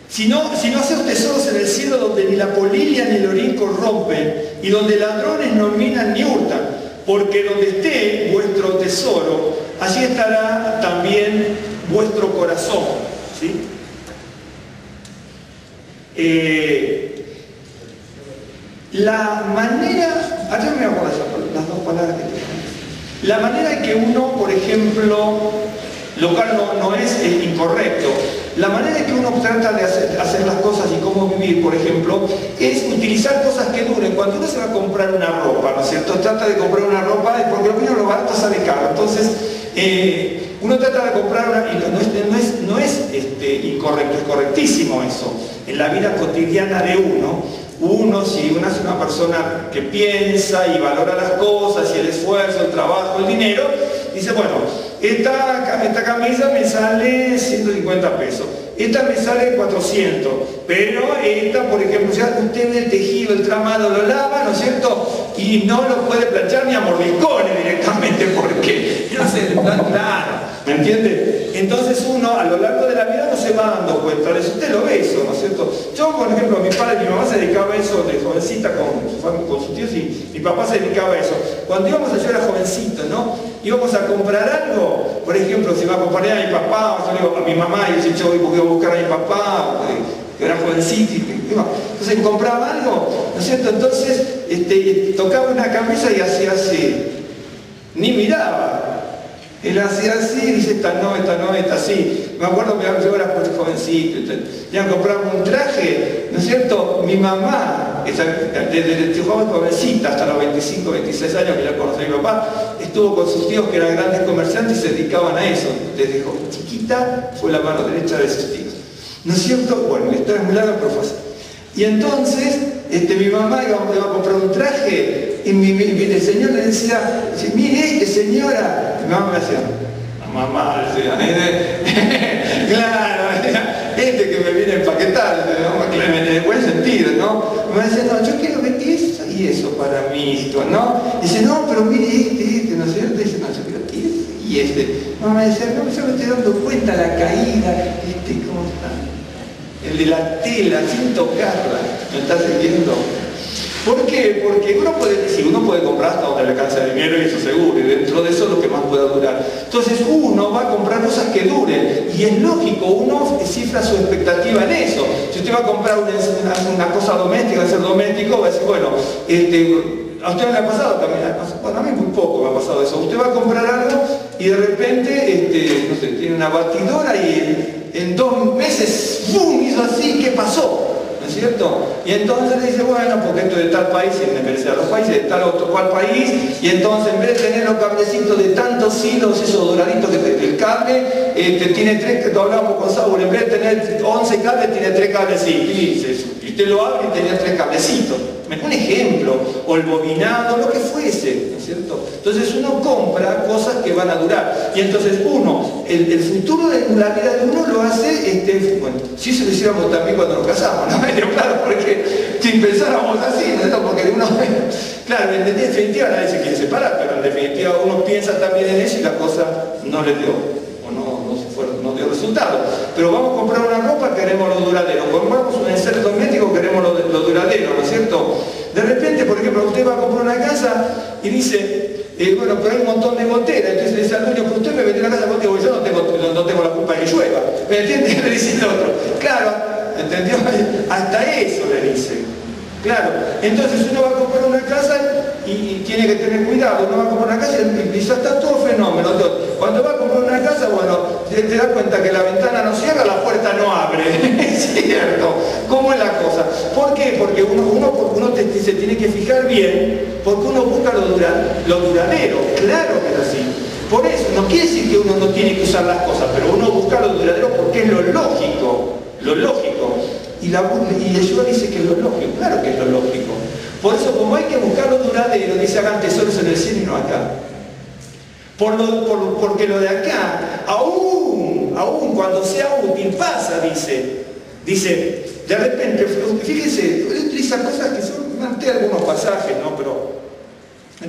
si no hacéis tesoros en el cielo donde ni la polilla ni el orín corrompen y donde ladrones no minan ni hurtan, porque donde esté vuestro tesoro, allí estará también vuestro corazón. ¿Sí? La manera, ayer me acuerdo las dos palabras que tengo. La manera en que uno, por ejemplo, lo cual no es incorrecto, la manera en que uno trata de hacer las cosas y cómo vivir, por ejemplo, es utilizar cosas que duren. Cuando uno se va a comprar una ropa, ¿no es cierto? Trata de comprar una ropa porque lo barato sale caro. Entonces, uno trata de comprar una, y no es incorrecto, es correctísimo eso. En la vida cotidiana de si uno es una persona que piensa y valora las cosas y el esfuerzo, el trabajo, el dinero, dice, bueno, esta camisa me sale 150 pesos, esta me sale 400, pero esta, por ejemplo, si usted ve el tejido, el tramado, lo lava, ¿no es cierto? Y no lo puede planchar ni a mordiscones directamente, porque no sé, claro, ¿me entiende? Entonces uno a lo largo de la vida no se va dando cuenta de eso. Usted lo ve eso, ¿no es cierto? Yo, por ejemplo, mi padre y mi mamá se dedicaba a eso de jovencita con sus tíos y mi papá se dedicaba a eso. Cuando íbamos, yo era jovencito, ¿no? Íbamos a comprar algo, por ejemplo, si iba a acompañar a mi papá, o yo le digo a mi mamá, y yo decía, yo voy a buscar a mi papá, que era jovencito, entonces compraba algo, ¿no es cierto? Entonces tocaba una camisa y hacía así, ni miraba. Él hacía así, dice, esta no, esta sí. Me acuerdo que yo era jovencito, ya compraba un traje, ¿no es cierto? Mi mamá mamá, desde jovencita hasta los 25, 26 años que ya conocí a mi papá, estuvo con sus tíos que eran grandes comerciantes y se dedicaban a eso. Desde chiquita fue la mano derecha de sus tíos. ¿No es cierto? Bueno, la historia es muy larga, pero fue así. Y entonces, mi mamá iba a comprar un traje y el señor le decía, mire, señora, mi mamá me decía, mamá, decía, claro, que me viene a empaquetar, en el buen sentido, ¿no? Me decía, no, yo quiero ver eso y eso para mi hijo, ¿no? Dice, no, pero mire ¿no es cierto? Dice, no, yo quiero y Mamá me decía, no, yo me estoy dando cuenta la caída, ¿cómo está? El de la tela, sin tocarla, ¿me está siguiendo? ¿Por qué? Porque uno puede comprar hasta donde le alcanza el dinero y eso seguro, y dentro de eso es lo que más pueda durar. Entonces uno va a comprar cosas que duren, y es lógico, uno cifra su expectativa en eso. Si usted va a comprar una cosa doméstica, ser doméstico, va a decir, bueno, a usted le ha pasado también, bueno, a mí muy poco me ha pasado eso. Usted va a comprar algo y de repente, no sé, tiene una batidora y en 2 meses, ¡bum!, hizo así, ¿qué pasó? ¿No es cierto? Y entonces le dice, bueno, porque esto es de tal país, y me parece a los países, de tal otro cual país, y entonces en vez de tener los cablecitos de tantos hilos, esos doraditos que el cable, tiene 3, que hablábamos con Saúl, en vez de tener 11 cables, tiene 3 cablecitos, y usted lo abre y tenía 3 cablecitos. Un ejemplo, o el bobinado, lo que fuese, ¿no es cierto? Entonces uno compra cosas que van a durar, y entonces uno, el futuro de la vida de uno lo hace, bueno, si eso lo hiciéramos también cuando nos casamos, ¿no? Claro, porque si pensáramos así, ¿no? Porque uno, claro, en definitiva nadie se quiere separar, pero en definitiva uno piensa también en eso y la cosa no le dio, o no dio resultado. Pero vamos a comprar una ropa, queremos lo duradero. Compramos un enseres doméstico, queremos lo duradero, ¿no es cierto? De repente, por ejemplo, usted va a comprar una casa y dice, bueno, pero hay un montón de goteras. Entonces le dice al dueño, pero usted me vendió la casa contigo, yo no tengo la culpa de que llueva. ¿Me entiende? Le dice el otro. Claro, ¿entendió? Hasta eso le dice. Claro, entonces uno va a comprar una casa y tiene que tener cuidado. Uno va a comprar una casa y dice, está todo fenómeno. Cuando va a comprar una casa, bueno, te das cuenta que la ventana no cierra, la puerta no abre. Es cierto. ¿Cómo es la cosa? ¿Por qué? Porque uno se tiene que fijar bien, porque uno busca lo duradero. Claro que es así. Por eso, no quiere decir que uno no tiene que usar las cosas, pero uno busca lo duradero porque es lo lógico. Lo lógico. Y Yeshua dice que es lo lógico, claro que es lo lógico. Por eso, como hay que buscar lo duradero, dice, hagan tesoros en el cielo y no acá. Porque lo de acá, aún cuando sea útil, pasa, dice, de repente, fíjense, utiliza cosas que son, manté algunos pasajes, ¿no? Pero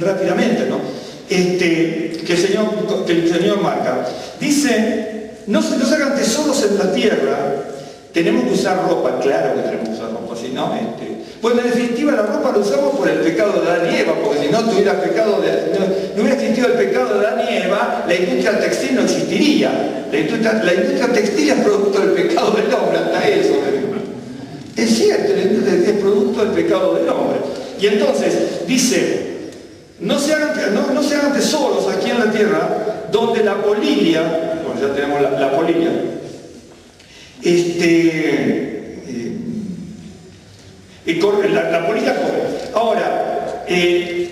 rápidamente, ¿no? Que el Señor marca. Dice, no se hagan tesoros en la tierra. Tenemos que usar ropa, claro que tenemos que usar ropa, si no, bueno, en definitiva la ropa la usamos por el pecado de Adán y Eva, porque si no hubiera existido el pecado de Adán y Eva, la industria textil no existiría. La industria textil es producto del pecado del hombre, hasta eso. Es cierto, la industria textil es producto del pecado del hombre. Y entonces, dice, no se hagan tesoros aquí en la tierra, donde la polilla, bueno, ya tenemos la polilla, la polilla corre. Ahora, en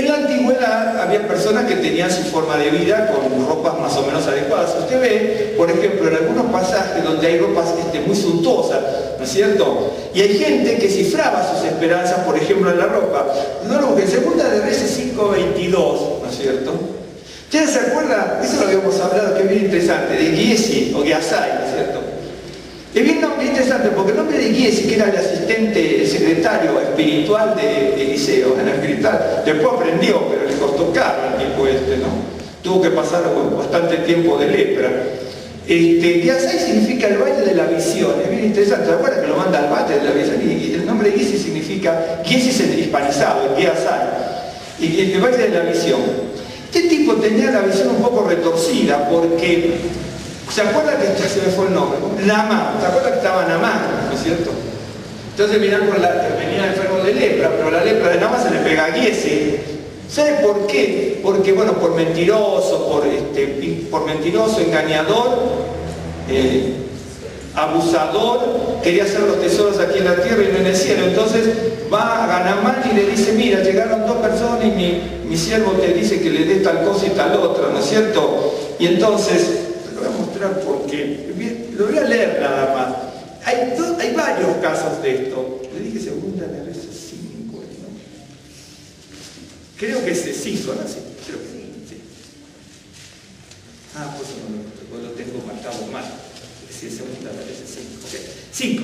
la antigüedad había personas que tenían su forma de vida con ropas más o menos adecuadas. Usted ve, por ejemplo, en algunos pasajes donde hay ropas muy suntuosas, ¿no es cierto? Y hay gente que cifraba sus esperanzas, por ejemplo, en la ropa. No, que en Segunda de Reyes 5:22, ¿no es cierto? ¿Ustedes se acuerdan? Eso lo habíamos hablado, que es bien interesante, de Giesi o Giasai, ¿no es cierto? Es bien interesante porque el nombre de Giesi, que era el asistente, el secretario espiritual de Eliseo, en el espiritual, después aprendió, pero le costó caro el tipo ¿no? Tuvo que pasar bastante tiempo de lepra. Giasai significa el valle de la visión, es bien interesante. ¿Se acuerdan que lo manda al valle de la visión? Y el nombre de Giesi significa, Giesi es el hispanizado, el Giasai, y el valle de la visión. Este tipo tenía la visión un poco retorcida porque, ¿se acuerda que se me fue el nombre? Naamán, ¿se acuerda que estaba Naamán, ¿no es cierto? Entonces venía enfermo de lepra, pero la lepra de Naamán se le pega a Giesi. ¿Sabe por qué? Porque, bueno, por mentiroso, engañador, abusador, quería hacer los tesoros aquí en la tierra y no en el cielo. Entonces va a Naamán y le dice, mira, llegaron 2 personas y mi siervo te dice que le dé tal cosa y tal otra, ¿no es cierto? Y entonces, te lo voy a mostrar porque, lo voy a leer nada más. Hay varios casos de esto. Le dije segunda, a veces 5, ¿no? Creo que sí, son así, creo que sí. Ah, pues no lo tengo marcado mal. Si es segunda, a veces 5. Okay. 5.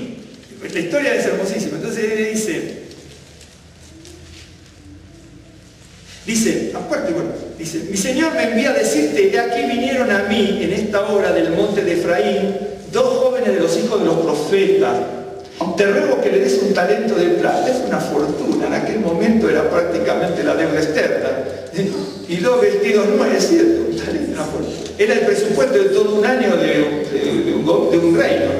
La historia es hermosísima. Entonces él dice, mi Señor me envía a decirte, he aquí vinieron a mí en esta hora del monte de Efraín 2 jóvenes de los hijos de los profetas. Te ruego que le des un talento de plata. Es una fortuna, en aquel momento era prácticamente la deuda externa. Y 2 vestidos nuevos, es cierto, un talento, una fortuna. Era el presupuesto de todo un año de un reino.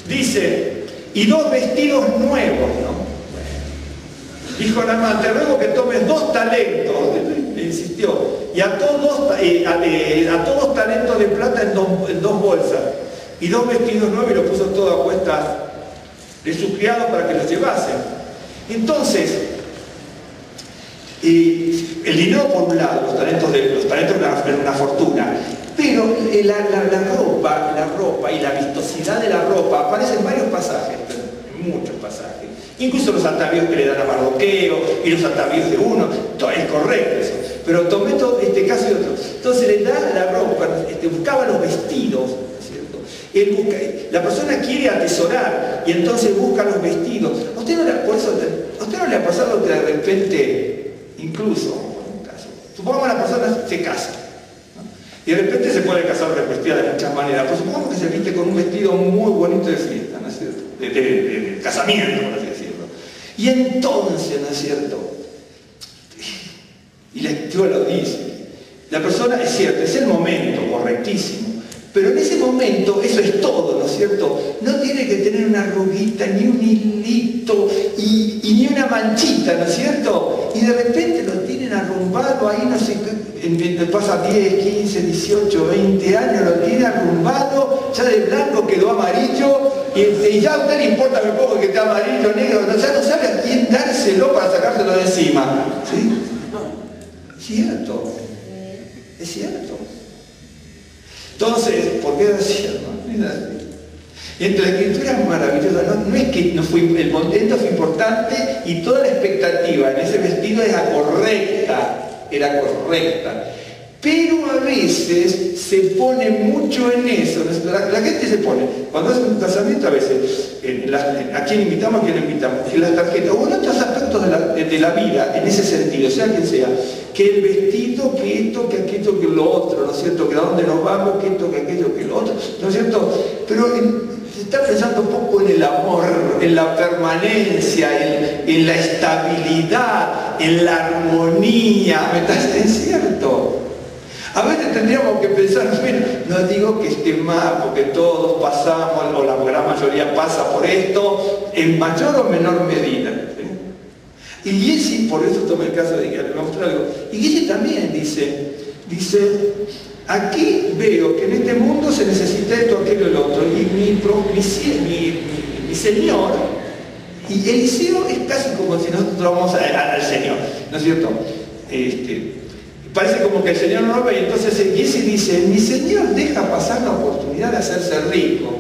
Dice, y 2 vestidos nuevos, ¿no? Dijo Naamán, te ruego que tomes 2 talentos, le insistió, y a todos talentos de plata en 2 bolsas, y 2 vestidos nuevos, y lo puso todo a cuestas de sus criados para que los llevasen. Entonces, el dinero por un lado, los talentos eran una fortuna, pero la ropa y la vistosidad de la ropa aparecen en varios pasajes, en muchos pasajes. Incluso los atavíos que le dan a Mardoqueo y los atavíos de uno, todo es correcto eso. Pero tomé todo este caso y otro. Entonces le da la ropa, buscaba los vestidos, ¿cierto? La persona quiere atesorar y entonces busca los vestidos. ¿A usted no le ha pasado que de repente, incluso, en un caso, supongamos que la persona se casa, ¿no? Y de repente se puede casar vestida de muchas maneras, pero supongamos que se viste con un vestido muy bonito de fiesta, ¿no es cierto? De casamiento, por así decirlo. Y entonces, ¿no es cierto? Y la escritura lo dice. La persona, es cierto, es el momento correctísimo, pero en ese momento eso es todo, ¿no es cierto? No tiene que tener una arruguita, ni un hilito, y ni una manchita, ¿no es cierto? Y de repente lo tienen arrumbado ahí, no sé qué, pasa 10, 15, 18, 20 años, lo tiene arrumbado, ya de blanco quedó amarillo, y ya a usted le importa muy poco que esté amarillo, negro, ya no sabe a quién dárselo para sacárselo de encima. ¿Sí? Cierto. Es cierto. Entonces, ¿por qué decirlo? Y la escritura es maravillosa, no es que no fue, el momento fue importante y toda la expectativa en ese vestido era correcta. Pero a veces se pone mucho en eso, la gente se pone, cuando hace un casamiento a veces, ¿a quién invitamos? ¿A quién invitamos? En las tarjetas, o en otros aspectos de la vida, en ese sentido, sea quien sea, que el vestido, que esto, que aquello, que lo otro, ¿no es cierto? Que a dónde nos vamos, que esto, que aquello, que lo otro, ¿no es cierto? Pero se está pensando un poco en el amor, en la permanencia, en la estabilidad, en la armonía, ¿es cierto? A veces tendríamos que pensar, bueno, no digo que esté mal, porque todos pasamos, o la gran mayoría pasa por esto, en mayor o menor medida. ¿Sí? Y Giesi, por eso tomé el caso de que le mostré algo, y Giesi también dice, aquí veo que en este mundo se necesita esto, aquello, el otro, y mi Señor, y Eliseo es casi como si nosotros vamos al Señor, ¿no es cierto? Parece como que el Señor no lo ve, y entonces Giesi dice, mi Señor deja pasar la oportunidad de hacerse rico.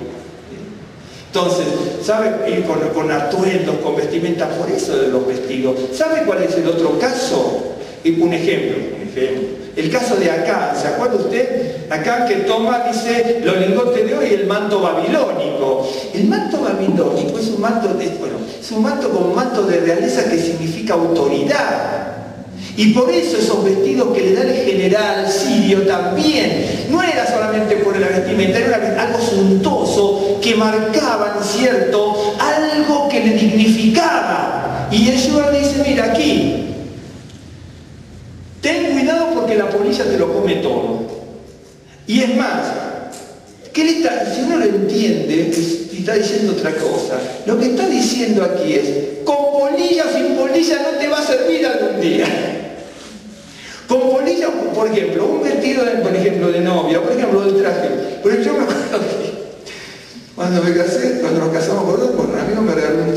Entonces, ¿sabe? Ir con atuendos, con vestimenta, por eso de los vestidos. ¿Sabe cuál es el otro caso? Un ejemplo. El caso de Acán, ¿se acuerda usted? Acán que toma, dice, los lingotes de oro y el manto babilónico. El manto babilónico es un manto como manto de realeza que significa autoridad. Y por eso esos vestidos que le da el general sirio también, no era solamente por la vestimenta, era algo suntuoso que marcaban, ¿cierto?, algo que le dignificaba. Y el Señor le dice, mira aquí, ten cuidado porque la polilla te lo come todo. Y es más, si uno lo entiende, está diciendo otra cosa. Lo que está diciendo aquí es, con polilla o sin polilla no te va a servir algún día. Con polilla, por ejemplo, un vestido, por ejemplo, de novia, por ejemplo, del traje. Pero yo me acuerdo Cuando nos casamos con otro, un amigo me regaló un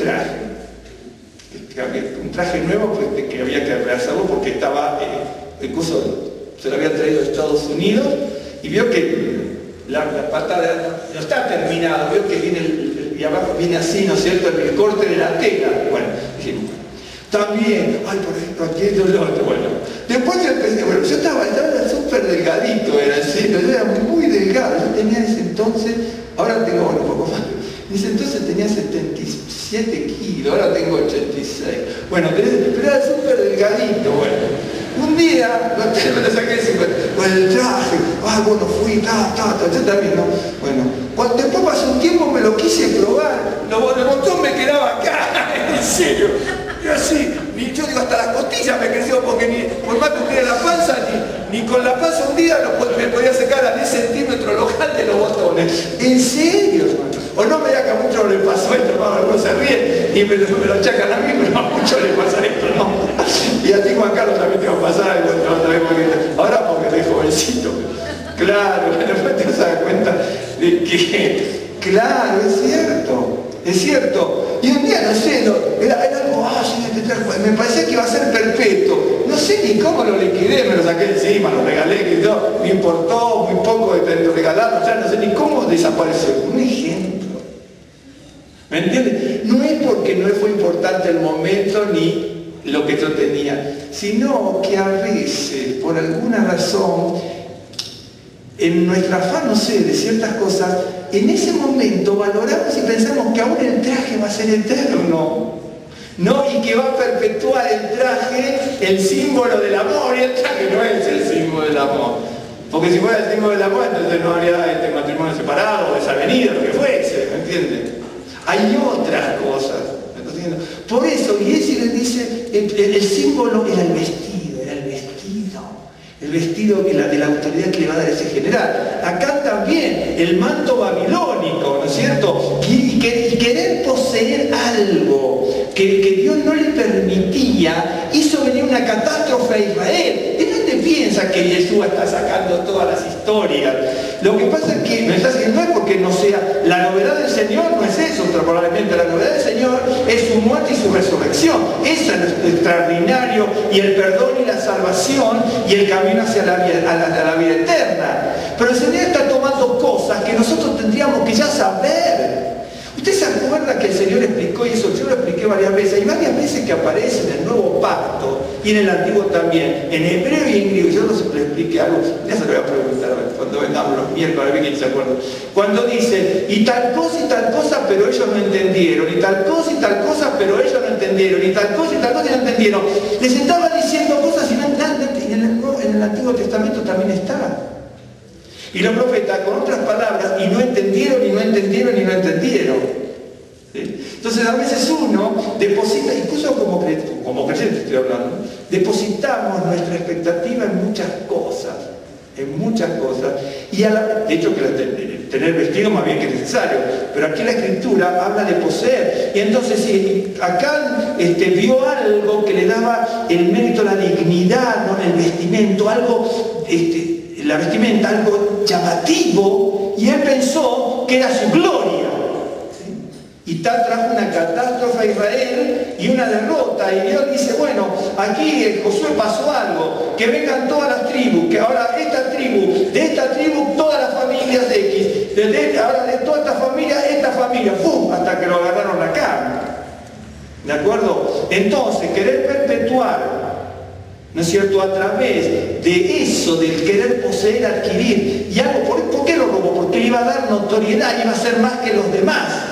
traje nuevo que había que rehacerlo porque estaba, incluso se lo habían traído de Estados Unidos, y vio que la patada no está terminado, vio que viene y abajo viene así, ¿no es cierto?, el corte de la tela. Bueno, dijimos, también, ay, por ejemplo, aquí esto es lo otro. Bueno, después yo empecé, bueno, yo estaba súper delgadito, era así, yo era muy delgado, yo tenía ese entonces, ahora tengo, bueno, un poco más, en ese entonces tenía 77 kilos, ahora tengo 86. Bueno, pero era súper delgadito, bueno. Un día, me lo saqué con el traje, bueno, fui, yo también, ¿no? Bueno, después pasó un tiempo, me lo quise probar, el botón me quedaba acá, en serio. Yo así, yo digo, hasta las costillas me creció, porque por más que tuviera la panza, ni con la panza un día me podía sacar a 10 centímetros local de los botones. ¿En serio, hermano? O no me diga que a muchos le pasó esto, hermano, algunos se ríen y me lo achacan a mí, pero a muchos les pasa esto, ¿no? Y a ti, Juan Carlos, también te va a pasar algo, ahora porque eres jovencito. Claro, después te das cuenta de que, claro, es cierto. Y un día, no sé, era algo, me parecía que iba a ser perpetuo. No sé ni cómo lo liquidé, me lo saqué encima, lo regalé, me importó muy poco de regalarlo, ya no sé ni cómo desapareció. Un ejemplo. ¿Me entiendes? No es porque no fue importante el momento ni lo que yo tenía, sino que a veces, por alguna razón, en nuestra afán, no sé, de ciertas cosas, en ese momento valoramos y pensamos que aún el traje va a ser eterno, ¿no? Y que va a perpetuar el traje el símbolo del amor, y el traje no es el símbolo del amor. Porque si fuera el símbolo del amor, entonces no habría matrimonio separado, o desavenida, lo que fuese, ¿me entiendes? Hay otras cosas, ¿me estás diciendo? Por eso, y ese le dice, el símbolo era el vestido. El vestido de la autoridad que le va a dar ese general. Acá también, el manto babilónico, ¿no es cierto? Y querer poseer algo que Dios no le permitía, hizo venir una catástrofe a Israel. ¿De dónde piensa que Jesús está sacando todas las historias? Lo que pasa es que no es porque no sea, la novedad del Señor no es eso, probablemente la novedad del Señor es su muerte y su resurrección. Eso es lo extraordinario, y el perdón y la salvación y el camino hacia la vida eterna. Pero el Señor está tomando cosas que nosotros tendríamos que ya saber. ¿Usted se acuerda que el Señor explicó, y eso yo lo expliqué varias veces, hay varias veces que aparece en el Nuevo Pacto y en el Antiguo también, en hebreo y en griego? Yo no le expliqué algo, ya se lo voy a preguntar cuando vengamos los miércoles, a ver quién se acuerda. Cuando dice, y tal cosa, pero ellos no entendieron, y tal cosa, pero ellos no entendieron, y tal cosa, y no entendieron. Les estaba diciendo cosas y en el Antiguo Testamento también estaban. Y los profetas, con otras palabras, y no entendieron. ¿Sí? Entonces a veces uno deposita, incluso como creyente estoy hablando, depositamos nuestra expectativa en muchas cosas, y de hecho que tener vestido más bien que necesario, pero aquí la Escritura habla de poseer, y entonces si acá vio algo que le daba el mérito, la dignidad, ¿no? El vestimento, algo, la vestimenta, algo llamativo, y él pensó que era su gloria. Y tal trajo una catástrofe a Israel y una derrota, y Dios dice, bueno, aquí Josué pasó algo, que vengan todas las tribus, que ahora de esta tribu todas las familias de X, ahora de toda esta familia, ¡pum!, hasta que lo agarraron acá. ¿De acuerdo? Entonces, querer perpetuar, ¿no es cierto?, a través de eso, del querer poseer, adquirir, y algo, ¿por qué lo robó? Porque le iba a dar notoriedad, iba a ser más que los demás.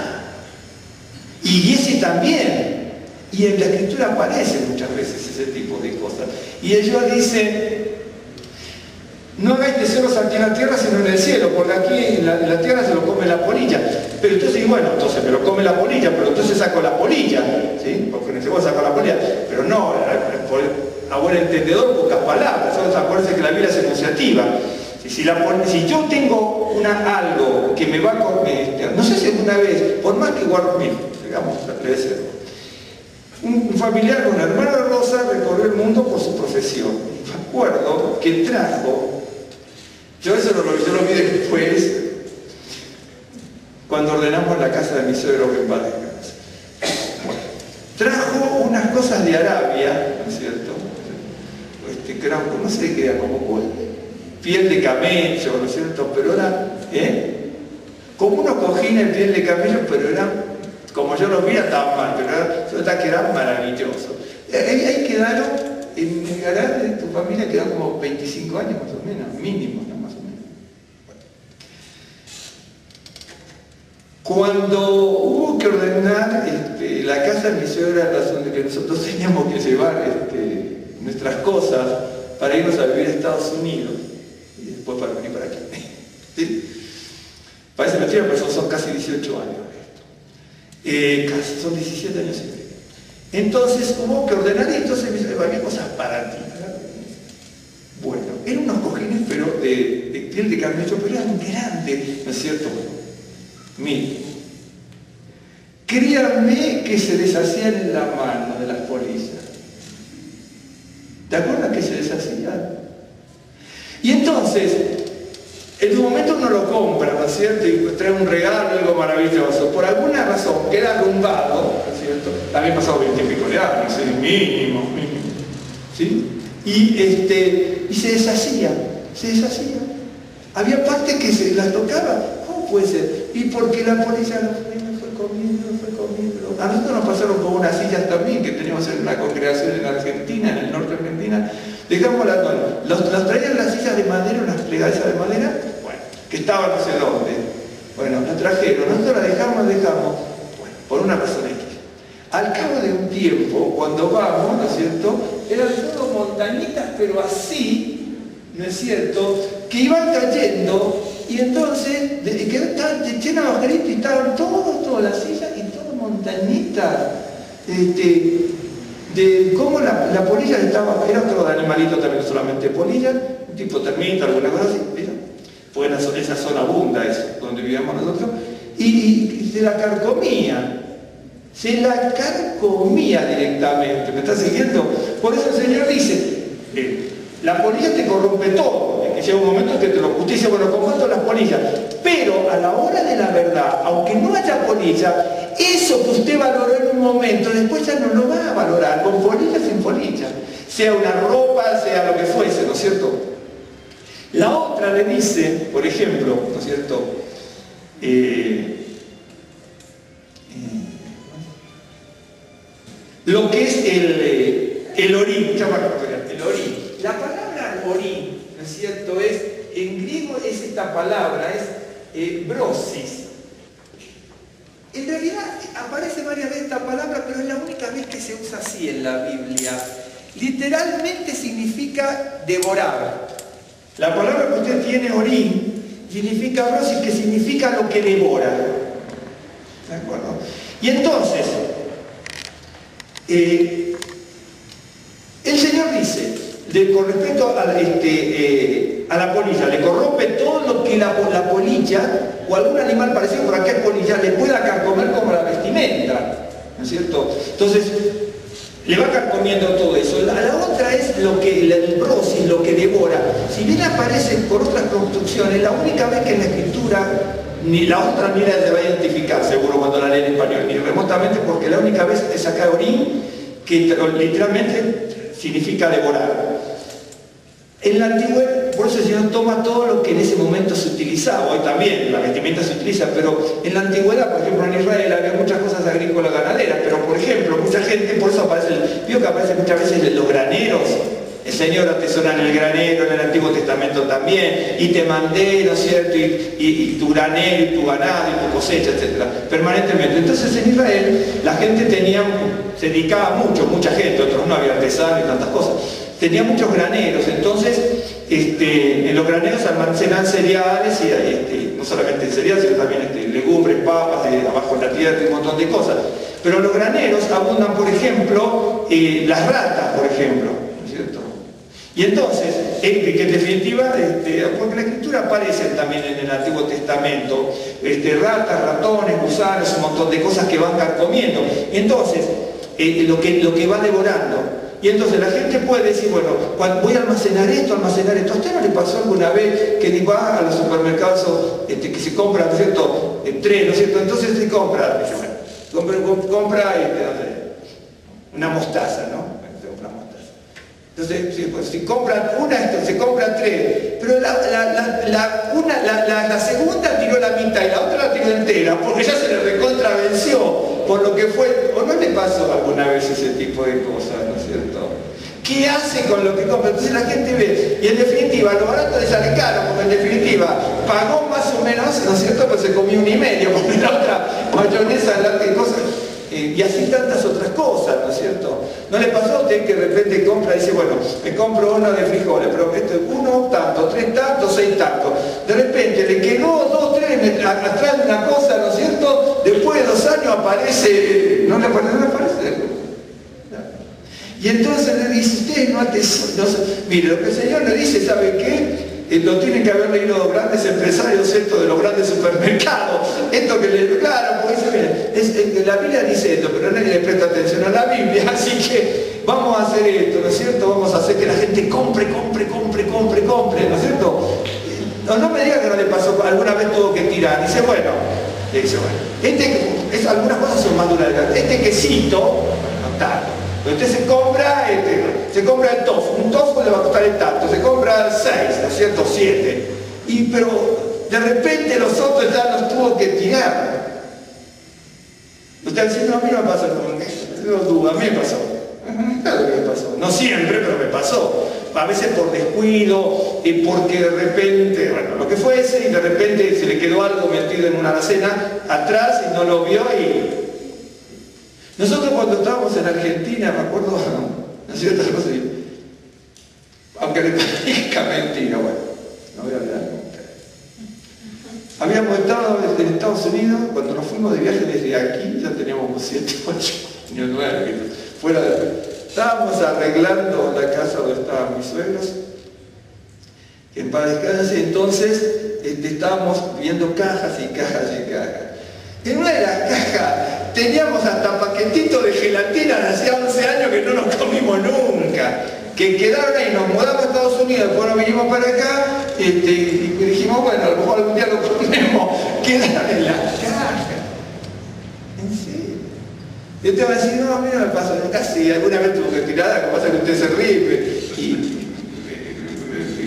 Y ese también. Y en la Escritura aparece muchas veces ese tipo de cosas. Y ellos dicen, no hagáis tesoros aquí en la tierra sino en el cielo, porque aquí en la tierra se lo come la polilla. Pero entonces, entonces me lo come la polilla, pero entonces saco la polilla, ¿sí? Porque no se puede sacar la polilla. Pero no, a buen entendedor, pocas palabras. Acuérdense que la Biblia es enunciativa. Si yo tengo algo que me va a comer, no sé si alguna vez, por más que digamos, un familiar, un hermano de Rosa, recorrió el mundo por su profesión. Me acuerdo que trajo, yo lo vi después, cuando ordenamos casa de mi suegro, que en paz descanse. Bueno, trajo unas cosas de Arabia, ¿no es cierto? Que eran, no sé qué era, como piel de camello, ¿no es cierto? Pero era, como unos cojines de piel de camello, pero eran, como yo los vi, tan mal, pero que eran maravillosos. Ahí quedaron, en el garaje de tu familia quedaron como 25 años más o menos, mínimo, ¿no? Más o menos. Bueno. Cuando hubo que ordenar la casa de mi suegra, la razón de que nosotros teníamos que llevar nuestras cosas para irnos a vivir a Estados Unidos y después para venir para aquí. ¿Sí? Parece mentira, pero son casi 18 años esto. Casi, son 17 años y medio. Entonces hubo que ordenar y entonces había cosas para ti. Bueno, eran unos cojines, pero de piel de camello, pero eran grandes, ¿no es cierto? Miren, créanme que se deshacían en la mano de las polillas. ¿Te acuerdas que se deshacían? Y entonces, en un momento uno lo compra, ¿no es cierto? Y trae un regalo, algo maravilloso. Por alguna razón, queda arrumbado, ¿no es cierto? También pasado 20 y pico de años, mínimo. ¿Sí? Y se deshacía. Había partes que se las tocaba. ¿Cómo puede ser? Y porque la polilla lo fue comiendo. A nosotros nos pasaron con unas sillas también que teníamos en una congregación en Argentina, en el norte de Argentina. Dejamos los traían las sillas de madera, unas plegadizas de madera, bueno, que estaban no sé dónde. Bueno, las trajeron, nosotros las dejamos, bueno, por una razón X. Al cabo de un tiempo, cuando vamos, ¿no es cierto? Eran todas montañitas, pero así, ¿no es cierto? Que iban cayendo y entonces estaban llenas de agujeritos y estaban todas las sillas y todas montañitas de cómo la polilla estaba, era otro animalito también, solamente polilla, un tipo termita, alguna cosa así, ¿vieron? Pues en esa zona abunda eso, donde vivíamos nosotros, y se la carcomía. Se la carcomía directamente, ¿me está siguiendo? Por eso el Señor dice, la polilla te corrompe todo, que llega un momento que te lo justicia, bueno, combato las polillas, pero a la hora de la verdad, aunque no haya polilla, eso que usted valoró en un momento, después ya no lo va a valorar, con polilla, sin polilla, sea una ropa, sea lo que fuese, ¿no es cierto? La otra le dice, por ejemplo, ¿no es cierto? Lo que es el orín, el orín. La palabra orín, ¿no es cierto? En griego es esta palabra, es brosis. En realidad aparece varias veces esta palabra, pero es la única vez que se usa así en la Biblia. Literalmente significa devorar. La palabra que usted tiene, orín, significa brosis, que significa lo que devora. ¿De acuerdo? Y entonces, el Señor dice, con respecto a la polilla, le corrompe todo lo que la polilla o algún animal parecido por aquel polilla le pueda carcomer como la vestimenta, ¿no es cierto? Entonces, le va carcomiendo todo eso. La otra es el brosis, lo que devora. Si bien aparece por otras construcciones, la única vez que en la Escritura, ni la otra ni la se va a identificar, seguro cuando la leen en español, ni remotamente, porque la única vez te saca orín, que literalmente significa devorar. En la antigüedad, por eso el Señor toma todo lo que en ese momento se utilizaba, hoy también la vestimenta se utiliza, pero en la antigüedad, por ejemplo en Israel había muchas cosas agrícolas ganaderas, pero por ejemplo mucha gente, por eso vio que aparece muchas veces los graneros. El Señor atesora en el granero, en el Antiguo Testamento también, y te mandé, ¿no es cierto?, y tu granero, y tu ganado, y tu cosecha, etc. Permanentemente. Entonces en Israel la gente se dedicaba mucha gente, otros no, había artesanos y tantas cosas, tenía muchos graneros, entonces en los graneros almacenan cereales, y no solamente cereales, sino también legumbres, papas, abajo en la tierra, y un montón de cosas. Pero en los graneros abundan, por ejemplo, las ratas, por ejemplo, ¿no es cierto? Y entonces, que en definitiva, porque la Escritura aparece también en el Antiguo Testamento, ratas, ratones, gusanos, un montón de cosas que van carcomiendo. Entonces, lo que va devorando. Y entonces la gente puede decir, bueno, voy a almacenar esto. ¿A usted no le pasó alguna vez que va a los supermercados que se compran, ¿cierto? 3, ¿no es cierto? Entonces se compra, compra una mostaza, ¿no? Entonces, pues, si compran una, se compra 3, pero la segunda tiró la mitad y la otra la tiró entera, porque ya se le recontravenció por lo que fue. ¿O no le pasó alguna vez ese tipo de cosas, no es cierto? ¿Qué hace con lo que compra? Entonces la gente ve, y en definitiva, lo barato le sale caro, porque en definitiva pagó más o menos, ¿no es cierto? Pues se comió 1,5, porque la otra mayonesa, la cosas. Y así tantas otras cosas, ¿no es cierto? ¿No le pasó a usted que de repente compra y dice, bueno, me compro uno de frijoles, pero esto es 1 tanto, 3 tantos, 6 tantos? De repente le quedó 2, 3 atrás de una cosa, ¿no es cierto? Después de 2 años aparece, ¿no le aparece? Y entonces le dice, usted no atesoran. Mire, lo que el Señor le dice, ¿sabe qué? Lo tienen que haber leído los grandes empresarios, esto de los grandes supermercados, esto que le... Claro, porque dice, mire, la Biblia dice esto, pero nadie le presta atención a la Biblia, así que vamos a hacer esto, ¿no es cierto? Vamos a hacer que la gente compre, ¿no es cierto? No me diga que no le pasó, alguna vez tuvo que tirar. Dice, bueno, algunas cosas son más duras. Este quesito, no tanto. Usted se compra el tofu, un tofu le va a costar el tanto, se compra 6, ¿no es cierto? 7. Pero de repente los otros ya los tuvo que tirar. Usted dice, no, a mí no me pasó, no duda, a mí me pasó. Claro que me pasó. No siempre, pero me pasó. A veces por descuido, y porque de repente, bueno, lo que fuese, y de repente se le quedó algo metido en una alacena atrás y no lo vio y... Nosotros cuando estábamos en Argentina, me acuerdo, ¿no es cierto? Aunque le parezca mentira, bueno, no voy a hablar nunca. Habíamos estado en Estados Unidos, cuando nos fuimos de viaje desde aquí, ya teníamos 7, 8 años, 9, fuera de... Estábamos arreglando la casa donde estaban mis suegros, que en paz descanse, entonces estábamos viendo cajas y cajas y cajas. En una de las cajas teníamos hasta paquetitos de gelatina de hacía 11 años que no nos comimos nunca, que quedaron ahí, nos mudamos a Estados Unidos, después nos vinimos para acá y dijimos, bueno, a lo mejor algún día lo comemos, quedaron en la caja. ¿En serio? Y usted va a decir, no, a mí no me pasa nunca, sí, alguna vez tuvo que tirar, como pasa que usted se ríe y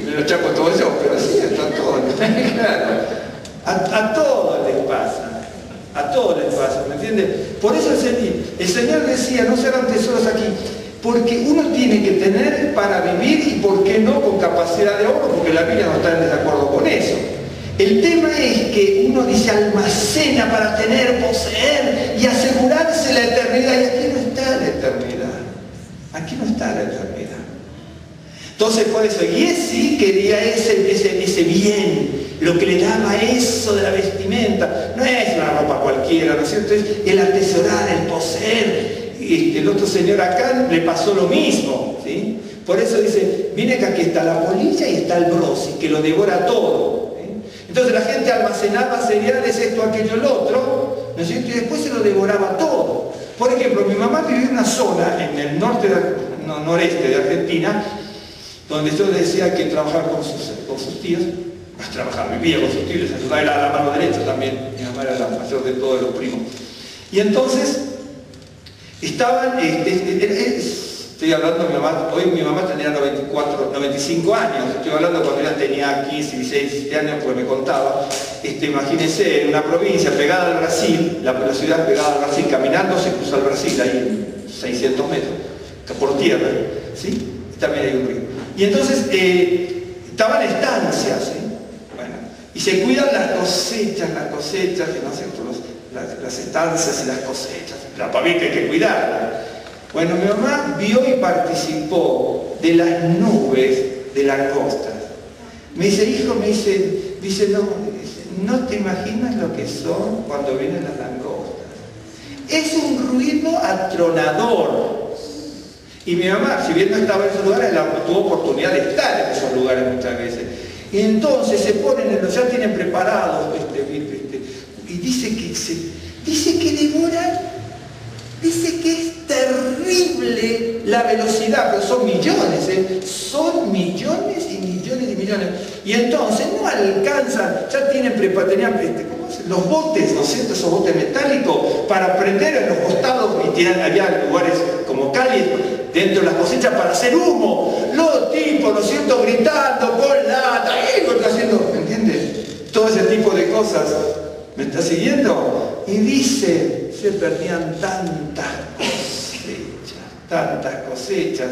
me lo chapo todo eso, pero sí, está todo, claro, a todos les pasa. A todos les pasa, ¿me entiendes? Por eso el Señor decía, no se hagan tesoros aquí, porque uno tiene que tener para vivir y por qué no con capacidad de ahorro, porque la Biblia no está en desacuerdo con eso. El tema es que uno dice almacena para tener, poseer y asegurarse la eternidad, y aquí no está la eternidad. Aquí no está la eternidad. Entonces por eso, y él sí quería ese bien, lo que le daba eso de la vestimenta. No es una ropa cualquiera, ¿no es cierto? Es el atesorar, el poseer. Y el otro señor acá le pasó lo mismo, ¿sí? Por eso dice, miren que aquí está la polilla y está el brosis, que lo devora todo, ¿sí? Entonces la gente almacenaba cereales, esto, aquello, el otro, ¿no es cierto? Y después se lo devoraba todo. Por ejemplo, mi mamá vivía en una zona en el noreste de Argentina, donde yo decía que trabajaba con sus tíos, vivía con sus tíos, les ayudaba, era la mano derecha también, mi mamá era la mayor de todos los primos. Y entonces, estaban, estoy hablando, hoy mi mamá tenía 95 años, estoy hablando cuando ella tenía 15, 16, 17 años, pues me contaba, imagínense, en una provincia pegada al Brasil, la ciudad pegada al Brasil, caminando se cruza al Brasil, ahí 600 metros, por tierra, ¿sí? También hay un río. Y entonces, estaban estancias, ¿sí? Bueno, y se cuidan las cosechas, y no sé, las estancias y las cosechas, la pavita hay que cuidarla. Bueno, mi mamá vio y participó de las nubes de langostas. Me dice, hijo, no te imaginas lo que son cuando vienen las langostas. Es un ruido atronador. Y mi mamá, si bien no estaba en esos lugares, tuvo oportunidad de estar en esos lugares muchas veces. Y entonces se ponen, ya tienen preparados, y dice que devoran, dice que es terrible la velocidad, pero son millones, son millones y millones y millones. Y entonces no alcanzan, ya tenían, ¿cómo se los botes, ¿no es cierto? Esos botes metálicos para prender en los costados, y había lugares como calles dentro de las cosechas para hacer humo. Los tipos, ¿no es cierto?, gritando con lata, haciendo, ¿me entiendes? Todo ese tipo de cosas. ¿Me está siguiendo? Y dice, se perdían tantas cosechas,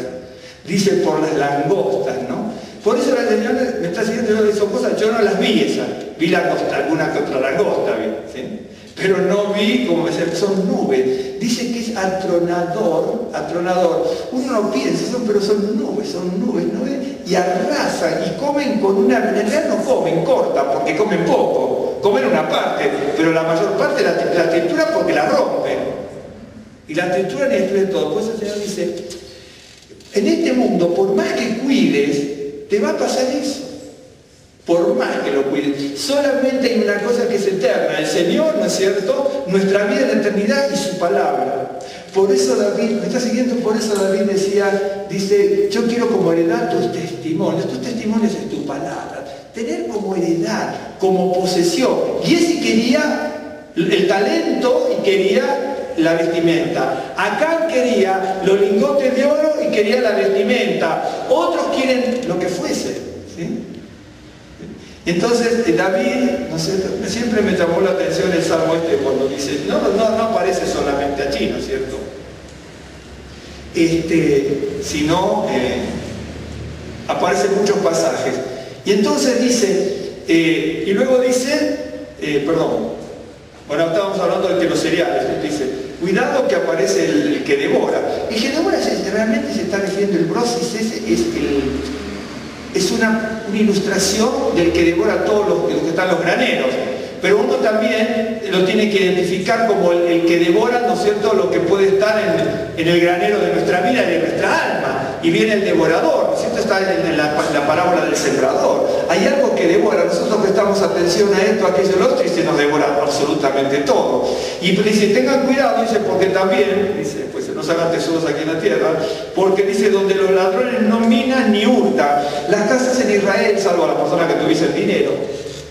dice por las langostas, ¿no? Por eso la Señor me está siguiendo, yo son cosas, yo no las vi esas, vi langosta, alguna que otra langosta, ¿sí? Pero no vi, como son nubes, dice que es atronador, uno no piensa, pero son nubes, y arrasan, y comen con una, en realidad no comen, cortan, porque comen poco, comen una parte, pero la mayor parte la textura porque la rompen, y la textura ni destruye todo. Por eso el Señor dice, en este mundo, por más que cuides, te va a pasar eso. Por más que lo cuides. Solamente hay una cosa que es eterna, el Señor, ¿no es cierto? Nuestra vida en la eternidad y su palabra. Por eso David, ¿me está siguiendo? Por eso David dice, yo quiero como heredad tus testimonios es tu palabra. Tener como heredad, como posesión. Y ese quería el talento y quería la vestimenta. Acá quería los lingotes de oro y quería la vestimenta. Otros quieren lo que fuese, ¿sí? Entonces David, no sé, siempre me llamó la atención el salmo cuando dice, no aparece solamente allí, ¿no es cierto? Sino aparecen muchos pasajes. Y entonces dice, y luego dice, bueno, estábamos hablando del que los cereales, dice, cuidado que aparece el que devora. El que devora realmente se está refiriendo, el brosis es una ilustración del que devora todos los que están los graneros. Pero uno también lo tiene que identificar como el que devora, ¿no es cierto?, lo que puede estar en el granero de nuestra vida y de nuestra alma. Y viene el devorador, ¿no es cierto?, está en la parábola del sembrador. Hay algo que devora, nosotros prestamos atención a esto, a aquello, lo otro, y se nos devora absolutamente todo. Y dice, tengan cuidado, dice, porque también, dice, pues no se hagan tesoros aquí en la tierra, porque dice, donde los ladrones no minan ni hurtan. Las casas en Israel, salvo a las personas que tuviesen dinero,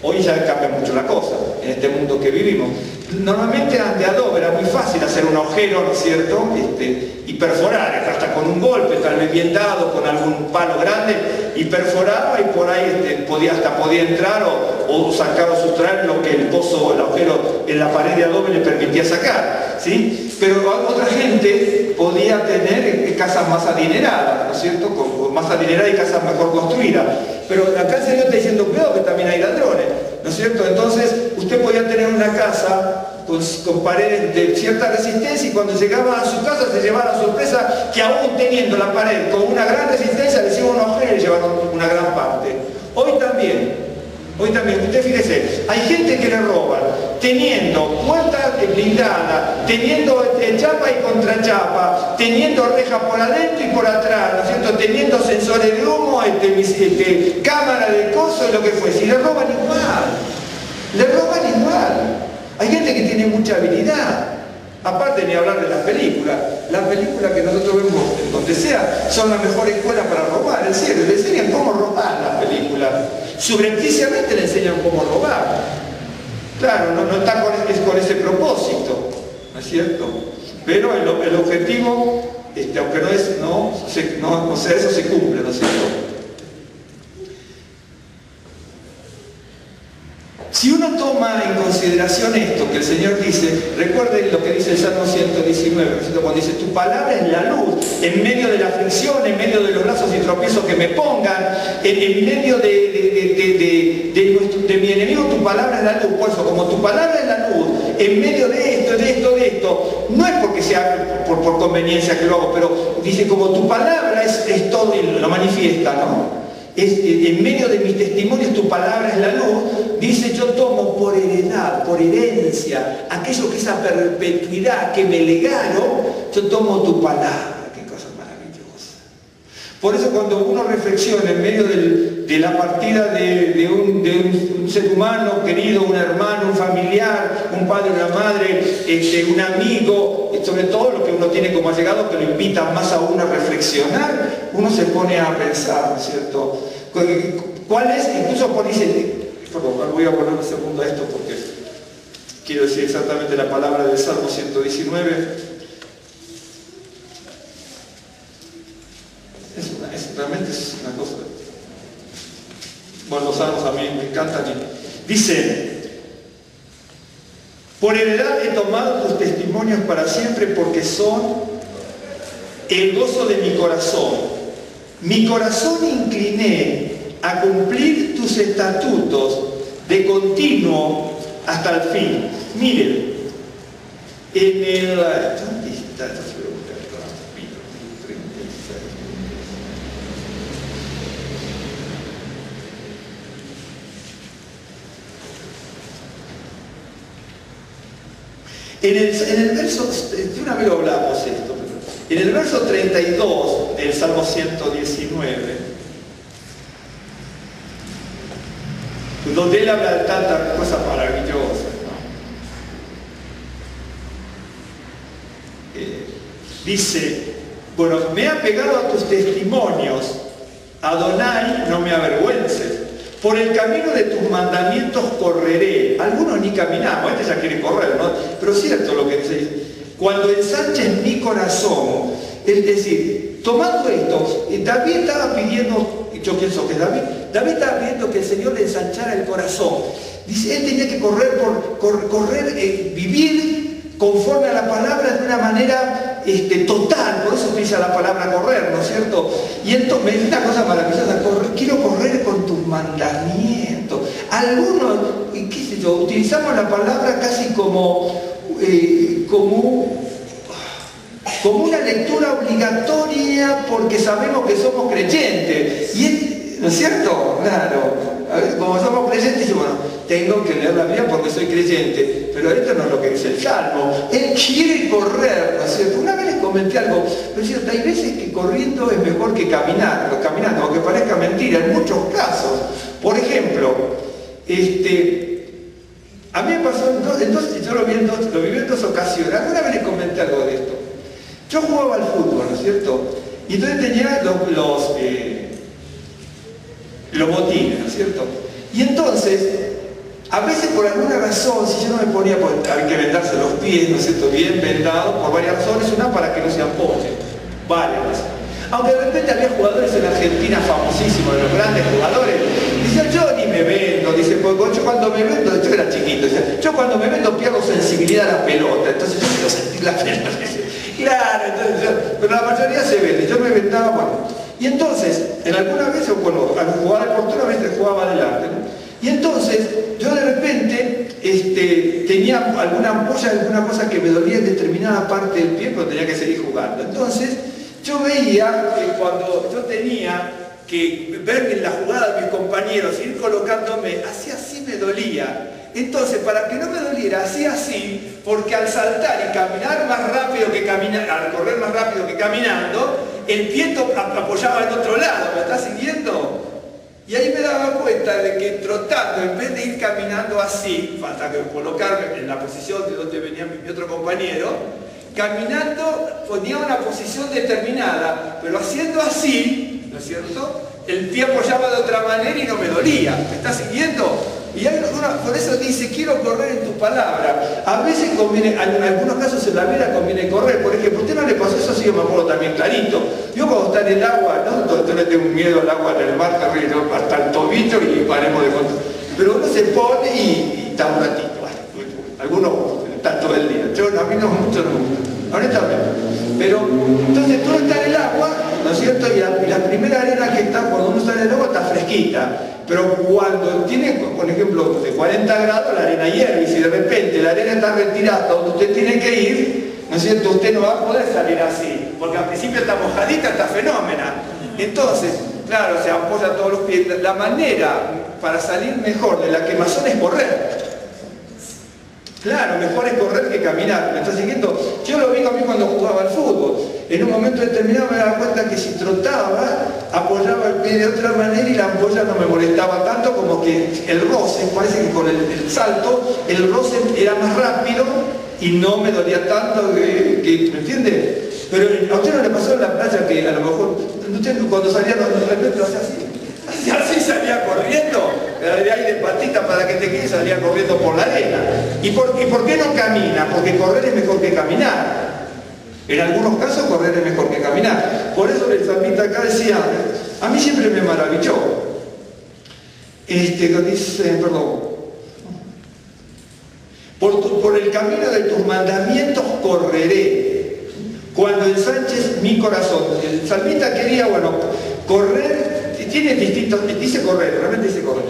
hoy ya cambia mucho la cosa, en este mundo que vivimos. Normalmente eran de adobe, era muy fácil hacer un agujero, ¿no es cierto?, y perforar, hasta con un golpe, tal vez bien dado, con algún palo grande, y perforaba y por ahí podía entrar o sacar o sustraer lo que el pozo, el agujero en la pared de adobe le permitía sacar, ¿sí? Pero otra gente podía tener casas más adineradas, ¿no es cierto?, con más adineradas y casas mejor construidas. Pero acá el Señor está diciendo, cuidado que también hay ladrones, ¿no es cierto? Entonces, usted podía tener una casa con paredes de cierta resistencia y cuando llegaba a su casa se llevaba la sorpresa que aún teniendo la pared con una gran resistencia le hicieron un agujero y le llevaron una gran parte. Hoy también, usted fíjese, hay gente que le roban teniendo puertas blindadas, teniendo chapa y contrachapa, teniendo rejas por adentro y por atrás, ¿no es cierto?, teniendo sensores de humo, cámara de coso y lo que fuese, y le roban igual. Hay gente que tiene mucha habilidad. Aparte ni hablar de las películas que nosotros vemos donde sea, son la mejor escuela para robar, en serio, le enseñan cómo robar las películas, subrepticiamente le enseñan cómo robar. Claro, no está con ese propósito, ¿no es cierto? Pero el objetivo, aunque eso se cumple, ¿no es cierto? Si uno toma en consideración esto que el Señor dice, recuerden lo que dice el Salmo 119, cuando dice, tu palabra es la luz, en medio de la aflicción, en medio de los lazos y tropiezos que me pongan, en medio de mi enemigo, tu palabra es la luz. Por eso, como tu palabra es la luz, en medio de esto, no es porque sea por conveniencia que lo hago, pero dice, como tu palabra es todo y lo manifiesta, ¿no? En medio de mis testimonios tu palabra es la luz, dice, yo tomo por heredad, por herencia, aquello que es a perpetuidad que me legaron, yo tomo tu palabra. Qué cosa maravillosa. Por eso cuando uno reflexiona en medio de la partida de un ser humano querido, un hermano, un familiar, un padre, una madre, un amigo, sobre todo lo que uno tiene como allegado, que lo invita más a uno a reflexionar, uno se pone a pensar, ¿no es cierto? ¿Cuál es? Incluso dice, perdón, voy a volver un segundo a esto porque quiero decir exactamente la palabra del Salmo 119. Realmente es una cosa. Bueno, los salmos a mí me encantan. Dice: por heredad he tomado tus testimonios para siempre, porque son el gozo de mi corazón. Mi corazón incliné a cumplir tus estatutos de continuo hasta el fin. Miren, en el... ¿dónde está esta pregunta? En el verso, de una vez lo hablamos esto, en el verso 32 del Salmo 119, donde él habla de tantas cosas maravillosas, ¿no? Dice, bueno, me he apegado a tus testimonios, Adonai, no me avergüences. Por el camino de tus mandamientos correré. Algunos ni caminamos, este ya quiere correr, ¿no? Pero es cierto lo que dice. Cuando ensanches mi corazón, es decir, tomando esto, David estaba pidiendo, yo pienso que David estaba pidiendo que el Señor le ensanchara el corazón. Dice, él tenía que vivir conforme a la palabra de una manera total, por eso utiliza la palabra correr, ¿no es cierto? Y entonces, me dice una cosa maravillosa, quiero correr con tus mandamientos. Algunos, qué sé yo, utilizamos la palabra casi como una lectura obligatoria porque sabemos que somos creyentes. Y ¿no es cierto? Claro. A ver, como somos creyentes, decimos, bueno, tengo que leer la Biblia porque soy creyente, pero esto no es lo que dice el Salmo. Él quiere correr, ¿no es cierto? Una vez les comenté algo, pero es cierto, hay veces que corriendo es mejor que caminando, aunque parezca mentira, en muchos casos. Por ejemplo, a mí me pasó, entonces yo lo viví en dos ocasiones. Alguna vez les comenté algo de esto. Yo jugaba al fútbol, ¿no es cierto? Y entonces tenía los botines, ¿no es cierto? Y entonces, a veces por alguna razón, si yo no me ponía, pues hay que vendarse los pies, ¿no es cierto? Bien vendados, por varias razones, una para que no se apoyen, varias. Aunque de repente había jugadores en Argentina famosísimos, de los grandes jugadores, dicen, yo ni me vendo, dice, porque yo cuando me vendo, yo era chiquito, dice, yo cuando me vendo pierdo sensibilidad a la pelota, entonces yo quiero sentir la pelota. Claro, entonces pero la mayoría se vende, yo me vendaba, bueno. Y entonces, en alguna vez, bueno, al jugar al portero a veces jugaba adelante, ¿no? Y entonces, yo de repente tenía alguna ampolla, alguna cosa que me dolía en determinada parte del pie, pero tenía que seguir jugando. Entonces, yo veía que cuando yo tenía que ver en la jugada de mis compañeros, ir colocándome, así me dolía. Entonces, para que no me doliera, hacía así, porque al saltar y caminar más rápido que caminando, al correr más rápido que caminando, el pie apoyaba en otro lado, ¿me estás siguiendo? Y ahí me daba cuenta de que trotando, en vez de ir caminando así, falta que colocarme en la posición de donde venía mi otro compañero, caminando ponía una posición determinada, pero haciendo así, ¿no es cierto? El pie apoyaba de otra manera y no me dolía, ¿me estás siguiendo? Y por eso dice, quiero correr en tu palabra. A veces conviene, en algunos casos en la vida conviene correr. Por ejemplo, ¿usted no le pasó eso? Sí, yo me acuerdo también clarito. Yo cuando está en el agua, ¿no? Yo le tengo un miedo al agua en el mar terrible, hasta el tobillo y paremos de contar. Pero uno se pone y está un ratito. Algunos están todo el día. A mí no mucho no me gusta, honestamente. Pero entonces tú estás en el agua, ¿no es cierto? Y la primera arena que está, cuando uno sale del agua, está fresquita. Pero cuando tiene, por ejemplo, de 40 grados, la arena hierve, y si de repente la arena está retirada donde usted tiene que ir, ¿no es cierto? Usted no va a poder salir así, porque al principio está mojadita, está fenómena. Entonces, claro, se apoya todos los pies. La manera para salir mejor de la quemazón es correr. Claro, mejor es correr que caminar. ¿Me está siguiendo? Yo lo vi a mí cuando jugaba al fútbol. En un momento determinado me daba cuenta que si trotaba, apoyaba el pie de otra manera y la ampolla no me molestaba tanto, como que el roce, parece que con el salto, el roce era más rápido y no me dolía tanto, ¿me entiende? Pero a usted no le pasó en la playa que a lo mejor, usted cuando salía de repente lo hacía así salía corriendo, de ahí de patita para que te quede, salía corriendo por la arena. ¿Y por qué no camina? Porque correr es mejor que caminar. En algunos casos correr es mejor que caminar. Por eso el salmista acá decía, a mí siempre me maravilló. Dice, perdón, por el camino de tus mandamientos correré, cuando ensanches mi corazón. El salmista quería, correr, tiene distintos, dice correr, realmente dice correr,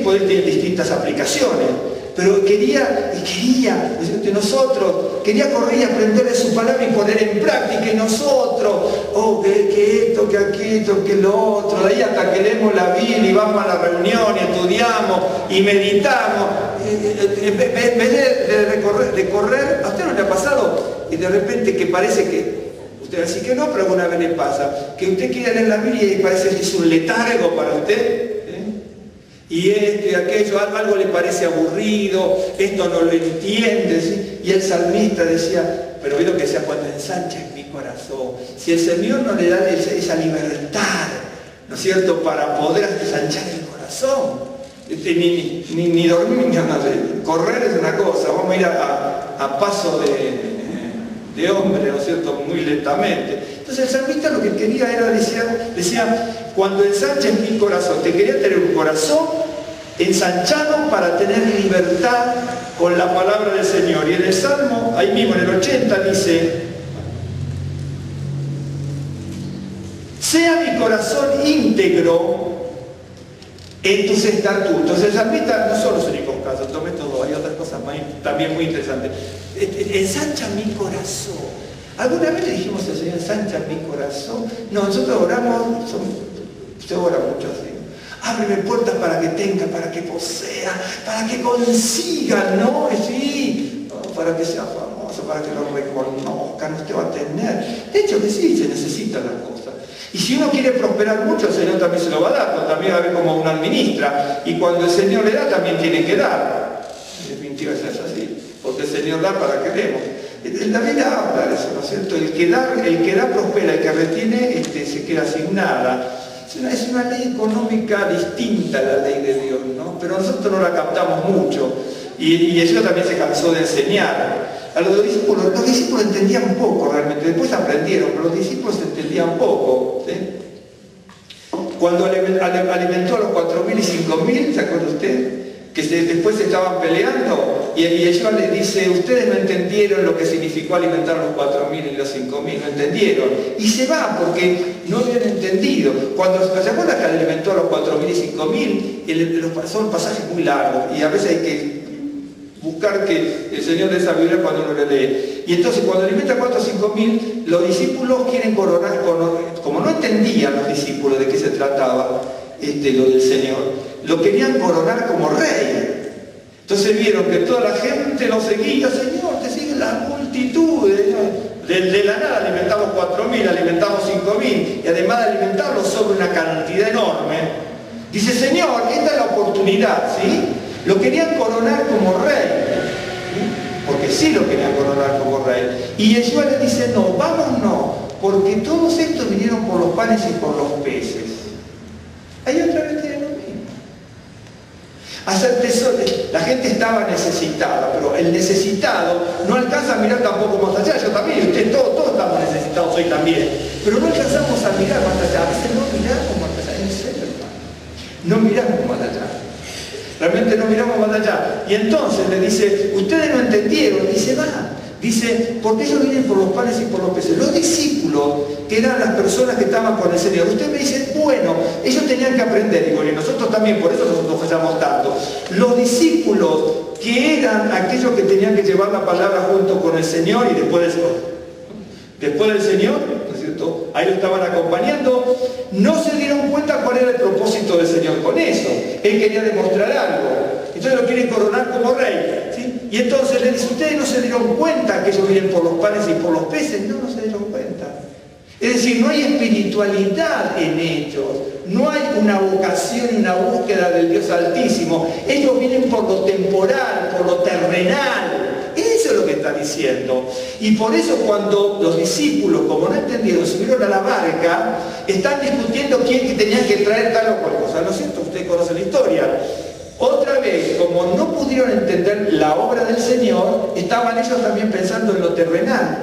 puede tener distintas aplicaciones, pero quería correr y aprender de su palabra y poner en práctica, y nosotros, que esto, que aquello, que lo otro, de ahí hasta que leemos la Biblia y vamos a la reunión y estudiamos y meditamos, en vez de correr, ¿a usted no le ha pasado? Y de repente que parece que, usted así que no, pero alguna vez le pasa, que usted quiere leer la Biblia y parece que es un letargo para usted, y esto y aquello, algo le parece aburrido, esto no lo entiende, ¿sí? Y el salmista decía, pero veo que sea cuando ensanches mi corazón. Si el Señor no le da esa libertad, ¿no es cierto?, para poder ensanchar el corazón, ni dormir ni nada, correr es una cosa, vamos a ir a paso de hombre, ¿no es cierto?, muy lentamente. Entonces el salmista lo que quería era, decía, cuando ensanches mi corazón, te quería tener un corazón ensanchado para tener libertad con la palabra del Señor. Y en el Salmo, ahí mismo en el 80 dice, sea mi corazón íntegro en tus estatutos. El salmista no solo son únicos casos, tomé todo, hay otras cosas también muy interesantes. Ensancha mi corazón. ¿Alguna vez le dijimos al Señor, ensancha mi corazón? No, nosotros oramos, usted ora mucho así. Ábreme puertas para que tenga, para que posea, para que consiga, ¿no? Sí, para que sea famoso, para que lo reconozcan, usted va a tener. De hecho que sí, se necesitan las cosas. Y si uno quiere prosperar mucho, el Señor también se lo va a dar, pero también va a ver como uno administra. Y cuando el Señor le da, también tiene que dar. En definitiva es así, porque el Señor da para que demos. La Biblia habla de eso, ¿no es cierto? El que da prospera, el que retiene se queda sin nada. Es una ley económica distinta a la ley de Dios, ¿no? Pero nosotros no la captamos mucho. Y eso también se cansó de enseñar. A los discípulos entendían poco realmente, después aprendieron, pero los discípulos entendían poco, ¿sí? Cuando alimentó a los 4.000 y 5.000, ¿se acuerda usted? Que después se estaban peleando y Yeshua les dice, ustedes no entendieron lo que significó alimentar a los 4.000 y los 5.000, no entendieron. Y se va porque no habían entendido. Cuando se acuerdan que alimentó a los 4.000 y 5.000, son pasajes muy largos y a veces hay que buscar que el Señor dé esa Biblia cuando uno le lee. Y entonces cuando alimenta a 4.000 o 5.000, los discípulos quieren coronar, como no entendían los discípulos de qué se trataba lo del Señor, lo querían coronar como rey. Entonces vieron que toda la gente lo seguía, Señor, te siguen las multitudes. De la nada alimentamos 4.000, alimentamos 5.000, y además de alimentarlos sobre una cantidad enorme, dice, Señor, esta es la oportunidad, ¿sí? Lo querían coronar como rey, ¿sí? Porque sí lo querían coronar como rey. Y Yeshua les dice, no, vamos no, porque todos estos vinieron por los panes y por los peces. Ahí otra vez tienen lo mismo. Hacer tesoro, la gente estaba necesitada, pero el necesitado no alcanza a mirar tampoco más allá. Yo también, todos estamos necesitados hoy también, pero no alcanzamos a mirar más allá. A veces no miramos más allá, en serio, hermano. No miramos más allá. Realmente no miramos más allá. Y entonces le dice, ustedes no entendieron, y se va. Dice, porque ellos vienen por los panes y por los peces. Los discípulos, que eran las personas que estaban con el Señor, usted me dice, bueno, ellos tenían que aprender, y bueno, y nosotros también, por eso nosotros fallamos tanto. Los discípulos, que eran aquellos que tenían que llevar la palabra junto con el Señor, y después del Señor, ¿no es cierto?, ahí lo estaban acompañando, no se dieron cuenta cuál era el propósito del Señor con eso. Él quería demostrar algo. Entonces lo quieren coronar como rey, ¿sí? Y entonces le dice, ustedes no se dieron cuenta que ellos vienen por los panes y por los peces. No se dieron cuenta. Es decir, no hay espiritualidad en ellos, no hay una vocación y una búsqueda del Dios Altísimo. Ellos vienen por lo temporal, por lo terrenal. Eso es lo que está diciendo. Y por eso cuando los discípulos, como no entendieron, subieron a la barca, están discutiendo quién tenía que traer tal o cual cosa. ¿No es cierto? Usted conoce la historia. Otra vez, como no pudieron entender la obra del Señor, estaban ellos también pensando en lo terrenal.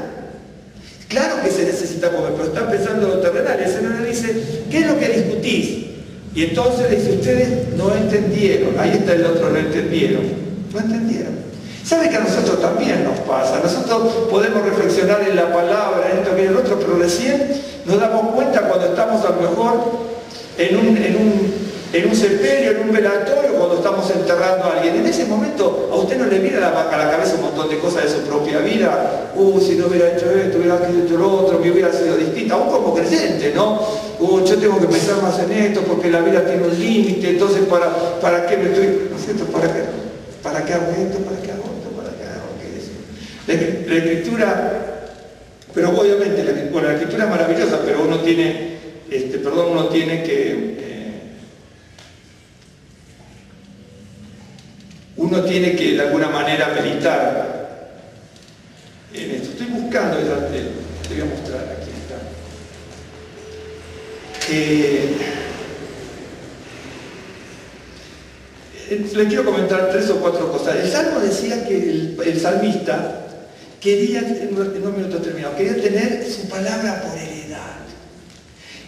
Claro que se necesita comer, pero están pensando en lo terrenal. Y el Señor les dice, ¿qué es lo que discutís? Y entonces le dice, ustedes no entendieron. Ahí está el otro, no entendieron. No entendieron. ¿Sabe que a nosotros también nos pasa? Nosotros podemos reflexionar en la palabra, en esto, en el otro, pero recién nos damos cuenta cuando estamos a lo mejor en un sepelio, en un velatorio, cuando estamos enterrando a alguien. En ese momento a usted no le viene a la cabeza un montón de cosas de su propia vida. Si no hubiera hecho esto, hubiera hecho lo otro, me hubiera sido distinta. Aún como creyente, ¿no? Yo tengo que pensar más en esto porque la vida tiene un límite, entonces ¿para qué me estoy? ¿No es cierto? ¿Para qué hago esto? ¿Para qué hago esto? ¿Para qué hago aquello? La escritura, pero obviamente la escritura es maravillosa, pero uno tiene, uno tiene que de alguna manera meditar en esto. Estoy buscando, ya te voy a mostrar, aquí está. Les quiero comentar 3 o 4 cosas. El Salmo decía que el salmista quería, en 2 minutos terminado, quería tener su palabra por heredad.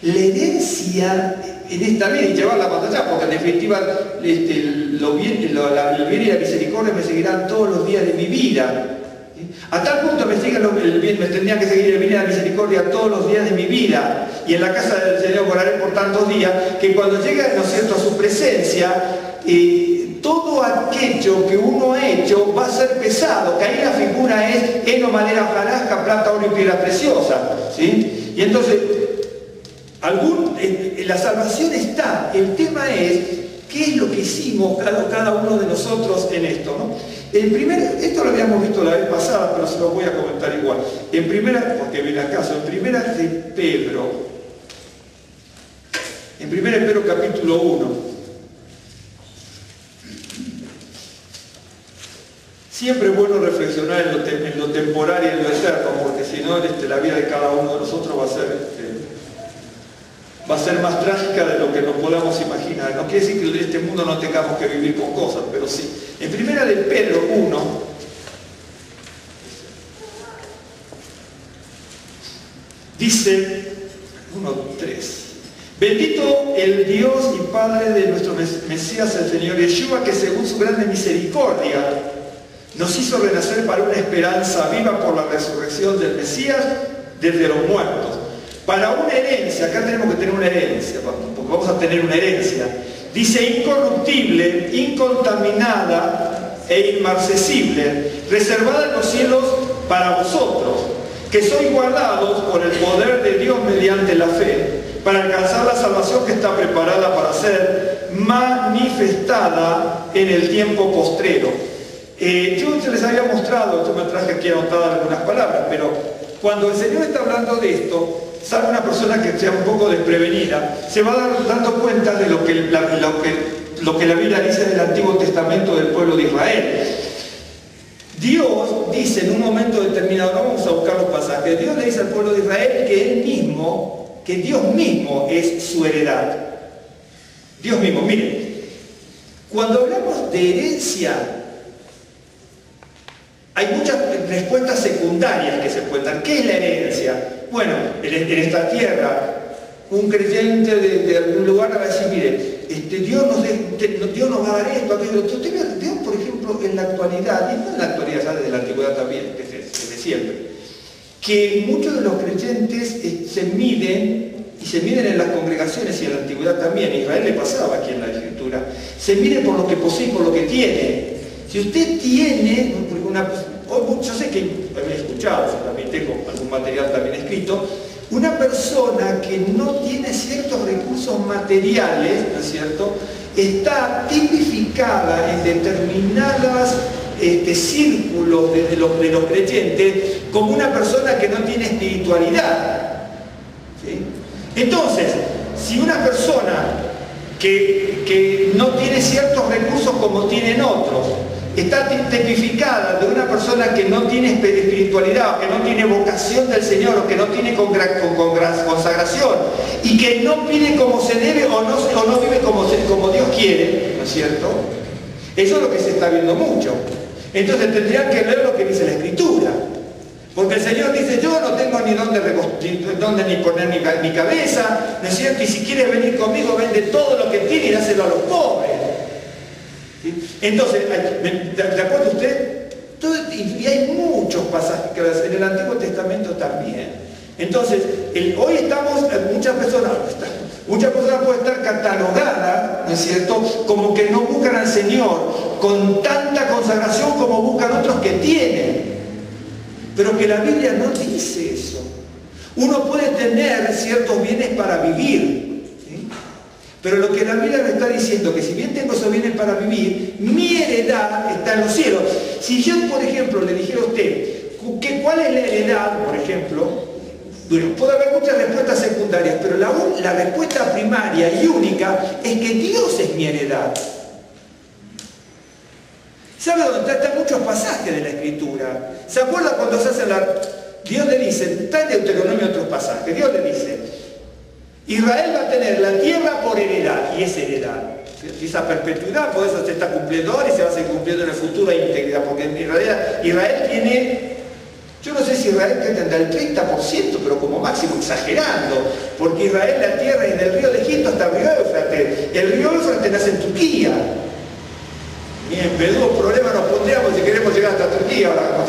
La herencia en esta vida y llevarla para allá, porque en definitiva el bien y la misericordia me seguirán todos los días de mi vida. A tal punto me tendría que seguir el bien y la misericordia todos los días de mi vida, y en la casa del Señor moraré por tantos días, que cuando llegue, ¿no es cierto?, a su presencia, todo aquello que uno ha hecho va a ser pesado, que ahí la figura es heno, madera, hojarasca, plata, oro y piedra preciosa, ¿sí? Y entonces la salvación está, el tema es qué es lo que hicimos cada uno de nosotros en esto, ¿no? Esto lo habíamos visto la vez pasada, pero se lo voy a comentar igual. Porque viene acaso, en primera de Pedro, capítulo 1. Siempre es bueno reflexionar en lo temporal y en lo eterno, porque si no la vida de cada uno de nosotros va a ser más trágica de lo que nos podamos imaginar. No quiere decir que en este mundo no tengamos que vivir con cosas, pero sí. En primera de Pedro 1, dice 1:3. Bendito el Dios y Padre de nuestro Mesías, el Señor Yeshua, que según su grande misericordia nos hizo renacer para una esperanza viva por la resurrección del Mesías desde los muertos, para una herencia. Acá tenemos que tener una herencia, porque vamos a tener una herencia. Dice, incorruptible, incontaminada e inmarcesible, reservada en los cielos para vosotros, que sois guardados por el poder de Dios mediante la fe, para alcanzar la salvación que está preparada para ser manifestada en el tiempo postrero. Yo les había mostrado, yo me traje aquí anotadas algunas palabras, pero cuando el Señor está hablando de esto, sabe una persona que sea un poco desprevenida, se va dando cuenta de lo que la Biblia dice del Antiguo Testamento del pueblo de Israel. Dios dice en un momento determinado, no vamos a buscar los pasajes, Dios le dice al pueblo de Israel que Dios mismo es su heredad. Dios mismo, miren, cuando hablamos de herencia, hay muchas respuestas secundarias que se pueden dar. ¿Qué es la herencia? Bueno, en esta tierra, un creyente de algún lugar va a decir, mire, Dios nos va a dar esto, aquello. Dios, por ejemplo, en la actualidad, y no en la actualidad, ya desde la antigüedad también, desde siempre, que muchos de los creyentes se miden en las congregaciones, y en la antigüedad también, en Israel le pasaba aquí en la Escritura, se mide por lo que posee, por lo que tiene. Si usted tiene yo sé que he escuchado, yo también tengo algún material también escrito, una persona que no tiene ciertos recursos materiales, ¿no es cierto?, está tipificada en determinados círculos de los creyentes como una persona que no tiene espiritualidad, ¿sí? Entonces, si una persona que no tiene ciertos recursos como tienen otros, está tipificada de una persona que no tiene espiritualidad, o que no tiene vocación del Señor, o que no tiene consagración, y que no pide como se debe, o no vive como Dios quiere, ¿no es cierto? Eso es lo que se está viendo mucho. Entonces tendrían que leer lo que dice la Escritura. Porque el Señor dice, yo no tengo ni dónde ni poner mi cabeza, ¿no es cierto? Y si quieres venir conmigo, vende todo lo que tiene y dáselo a los pobres. ¿Sí? Entonces, ¿de acuerdo usted? Y hay muchos pasajes que en el Antiguo Testamento también. Entonces, hoy estamos, muchas personas pueden estar catalogadas, ¿no es cierto?, como que no buscan al Señor con tanta consagración como buscan otros que tienen. Pero que la Biblia no dice eso. Uno puede tener ciertos bienes para vivir, ¿sí? Pero lo que la Biblia me está diciendo, que si bien tengo esos bienes para vivir, mi heredad está en los cielos. Si yo, por ejemplo, le dijera a usted, ¿cuál es la heredad, por ejemplo? Bueno, puede haber muchas respuestas secundarias, pero la respuesta primaria y única es que Dios es mi heredad. ¿Sabe dónde están muchos pasajes de la Escritura? ¿Se acuerda cuando se hace Dios le dice, está en Deuteronomio otros pasajes, Dios le dice, Israel va a tener la tierra por heredad, y es heredad. Esa perpetuidad, por eso se está cumpliendo ahora y se va a seguir cumpliendo en el futuro de integridad, porque en Israel tiene, yo no sé si Israel tendrá el 30%, pero como máximo, exagerando, porque Israel, la tierra es del río de Egipto hasta el río Éufrates. El río Éufrates nace en Turquía. Bien, menudo problema nos pondríamos si queremos llegar hasta Turquía ahora.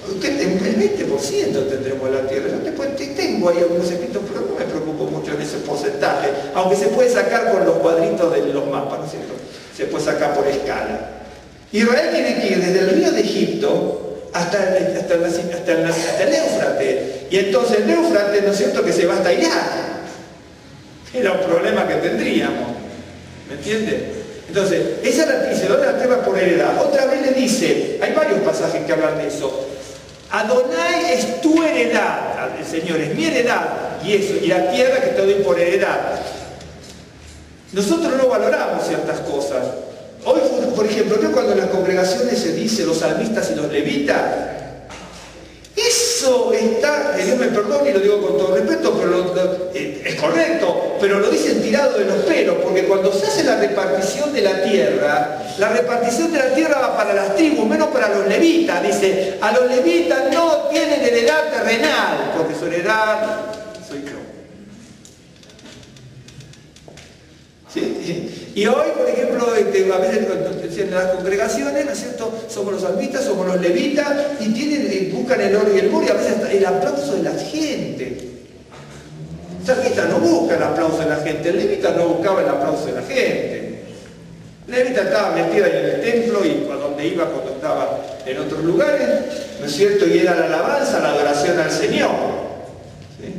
Usted, el 20% tendremos la tierra. Yo después tengo ahí algunos escritos, pero no me preocupo mucho en ese porcentaje, aunque se puede sacar con los cuadritos de los mapas, ¿no es cierto? Se puede sacar por escala. Israel tiene que ir desde el río de Egipto hasta el Éufrates. Y entonces el Éufrates, ¿no es cierto?, que se va hasta Irak. Era un problema que tendríamos. ¿Me entiende? Entonces, esa se da la tierra por heredad. Otra vez le dice, hay varios pasajes que hablan de eso. Adonai es tu heredad, el Señor es mi heredad, y la tierra que te doy por heredad. Nosotros no valoramos ciertas cosas. Hoy, por ejemplo, yo cuando en las congregaciones se dice los salmistas y los levitas, eso está, que Dios me perdone y lo digo con todo respeto, pero es correcto, pero lo dicen tirado de los pelos, porque cuando se hace la repartición de la tierra va para las tribus, menos para los levitas. Dice, a los levitas no tienen heredad terrenal, porque su heredad soy yo. ¿Sí? Y hoy, por ejemplo, a veces en las congregaciones, ¿no es cierto?, somos los salmistas, somos los levitas, y buscan el oro y el muro, y a veces hasta el aplauso de la gente. El salmista no busca el aplauso de la gente, el levita no buscaba el aplauso de la gente. El levita estaba metido ahí en el templo y a donde iba cuando estaba en otros lugares, ¿no es cierto?, y era la alabanza, la adoración al Señor. ¿Sí?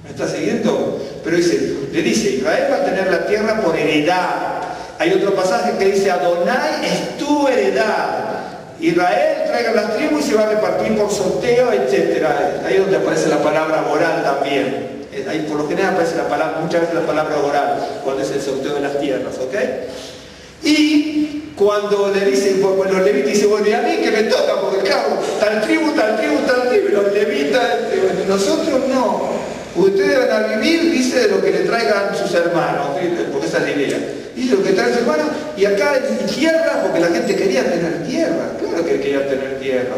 ¿Me está siguiendo? Pero le dice, Israel va a tener la tierra por heredad. Hay otro pasaje que dice, Adonai es tu heredad. Israel traiga las tribus y se va a repartir por sorteo, etc. Ahí es donde aparece la palabra oral también. Ahí por lo general aparece muchas veces la palabra oral, cuando es el sorteo de las tierras, ¿ok? Y cuando le dicen, los levitas dicen, bueno, y a mí que me toca, porque claro, tal tribu, y los levitas, nosotros no. Ustedes van a vivir, dice, de lo que le traigan sus hermanos, porque esa es la idea. Dice lo que traen sus hermanos, y acá en tierra, porque la gente quería tener tierra, claro que quería tener tierra.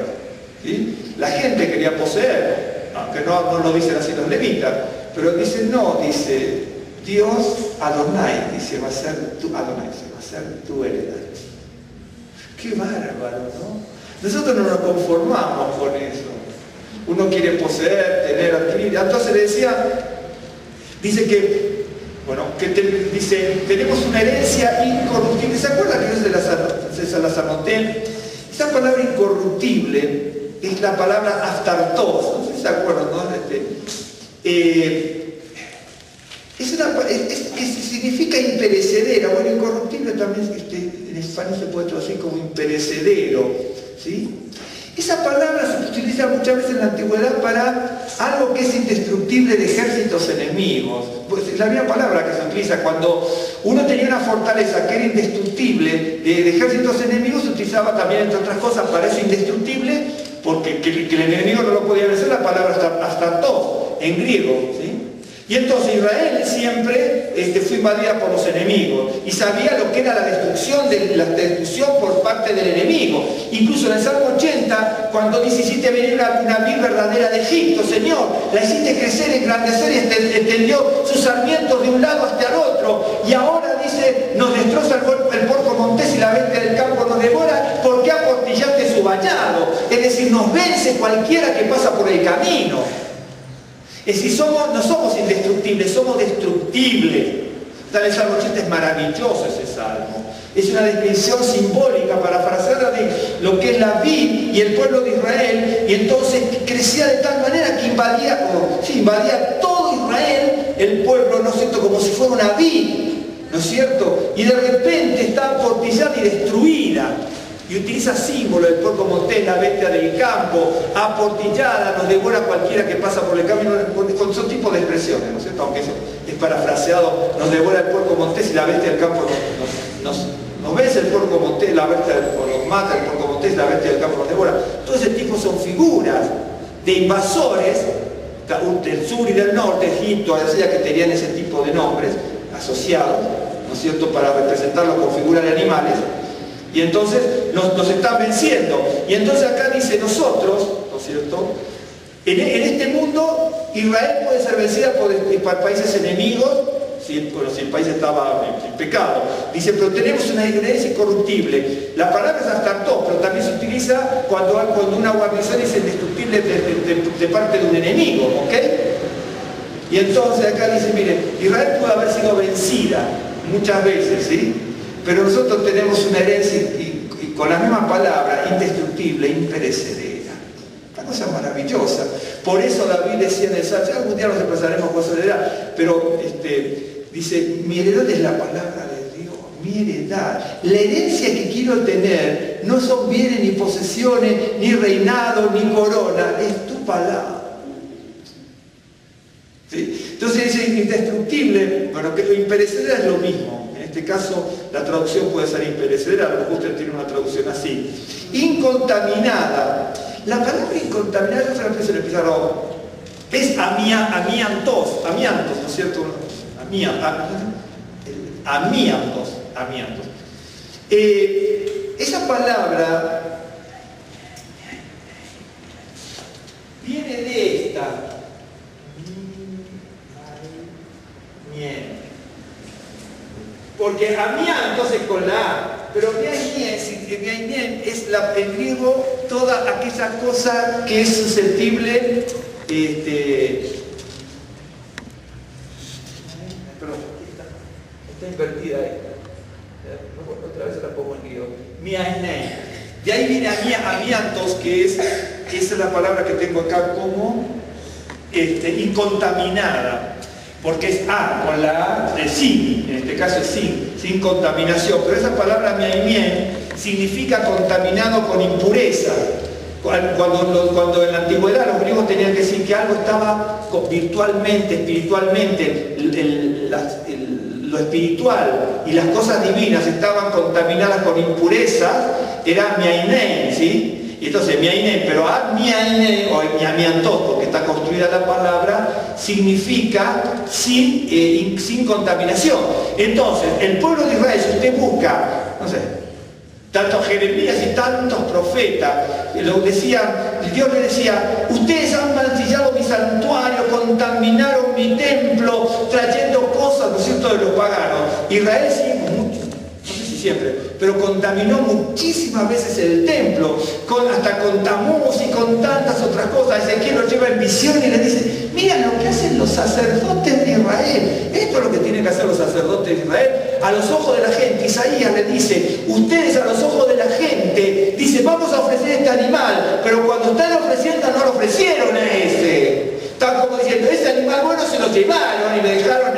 ¿Sí? La gente quería poseer, aunque no lo dicen así los levitas, pero dicen, no, dice, Dios Adonai, dice, va a ser tu heredad. Qué bárbaro, ¿no? Nosotros no nos conformamos con eso. Uno quiere poseer, tener, adquirir. Entonces le dice que, dice, tenemos una herencia incorruptible. ¿Se acuerdan que se las anoté? Esa palabra incorruptible es la palabra aftartos. No sé si se acuerdan, ¿no? Significa imperecedera. Bueno, incorruptible también en español se puede traducir como imperecedero, ¿sí? Esa palabra se utiliza muchas veces en la antigüedad para algo que es indestructible de ejércitos enemigos. Pues es la misma palabra que se utiliza cuando uno tenía una fortaleza que era indestructible de ejércitos enemigos, se utilizaba también, entre otras cosas, para eso indestructible, porque que el enemigo no lo podía vencer, la palabra aftartos, en griego, ¿sí? Y entonces Israel siempre fue invadida por los enemigos y sabía lo que era la destrucción por parte del enemigo. Incluso en el Salmo 80, cuando dice: hiciste venir una vid verdadera de Egipto, Señor, la hiciste crecer, engrandecer y extendió sus sarmientos de un lado hasta el otro. Y ahora dice: nos destroza el porco montés y la bestia del campo nos devora, porque aportillaste su vallado. Es decir, nos vence cualquiera que pasa por el camino. Es decir, no somos indestructibles, somos destructibles. Tal el Salmo 80 es maravilloso ese salmo. Es una descripción simbólica, parafraseada de lo que es la vid y el pueblo de Israel, y entonces crecía de tal manera que invadía todo Israel, el pueblo, ¿no es cierto?, como si fuera una vid, ¿no es cierto? Y de repente está aportillada y destruida. Y utiliza símbolo del puerco montés, la bestia del campo, aportillada, nos devora cualquiera que pasa por el camino, con esos tipos de expresiones, ¿no es cierto? Aunque eso es parafraseado: nos devora el puerco montés y la bestia del campo nos vence el puerco montés, la bestia nos mata el puerco montés y la bestia del campo nos devora. Todo ese tipo son figuras de invasores del sur y del norte, Egipto, Asiria, que tenían ese tipo de nombres asociados, ¿no es cierto?, para representarlos con figuras de animales. Y entonces nos están venciendo. Y entonces acá dice: nosotros, ¿no es cierto?, en este mundo Israel puede ser vencida por países enemigos, si el país estaba en pecado. Dice: pero tenemos una herencia incorruptible. La palabra es astartó, pero también se utiliza cuando una guarnición es indestructible de parte de un enemigo, ¿ok? Y entonces acá dice: mire, Israel puede haber sido vencida muchas veces, ¿sí?, pero nosotros tenemos una herencia y con la misma palabra, indestructible, imperecedera. Una cosa maravillosa. Por eso David decía en el Salmo, algún día nos expresaremos con su heredad, pero dice: mi heredad es la palabra de Dios, mi heredad. La herencia que quiero tener no son bienes ni posesiones, ni reinado, ni corona, es tu palabra. ¿Sí? Entonces dice indestructible, bueno, que imperecedera es lo mismo. En este caso la traducción puede ser imperecedera, a lo mejor usted tiene una traducción así. Incontaminada. La palabra incontaminada es otra expresión en el pizarrón. Es amiantos, ¿no es cierto? Amiantos. Esa palabra viene de esta. Porque amiantos es con la A, pero miainien es el griego, toda aquella cosa que es susceptible, perdón, está invertida esta. Otra vez la pongo en griego. Miainien. De ahí viene amiantos, que es la palabra que tengo acá como incontaminada. Porque es A, con la A de sin, en este caso es sin contaminación. Pero esa palabra miainien significa contaminado con impureza. Cuando en la antigüedad los griegos tenían que decir que algo estaba virtualmente, espiritualmente, lo espiritual y las cosas divinas estaban contaminadas con impureza, era miainien, ¿sí? Y entonces miainien, pero miainien o miamiantos, porque está construida la palabra, significa sin contaminación. Entonces, el pueblo de Israel, si usted busca, no sé, tantos Jeremías y tantos profetas, Dios le decía: ustedes han mancillado mi santuario, contaminaron mi templo, trayendo cosas, ¿no es cierto?, de los paganos. Israel sí, mucho, no sé si siempre, pero contaminó muchísimas veces el templo, hasta con Tamuz y con tantas otras cosas. Ezequiel lo lleva en visión y le dice: miren lo que hacen los sacerdotes de Israel. Esto es lo que tienen que hacer los sacerdotes de Israel a los ojos de la gente. Isaías le dice: ustedes a los ojos de la gente, dice, vamos a ofrecer este animal, pero cuando están ofreciendo no lo ofrecieron a ese. Están como diciendo: ese animal bueno se lo llevaron y le dejaron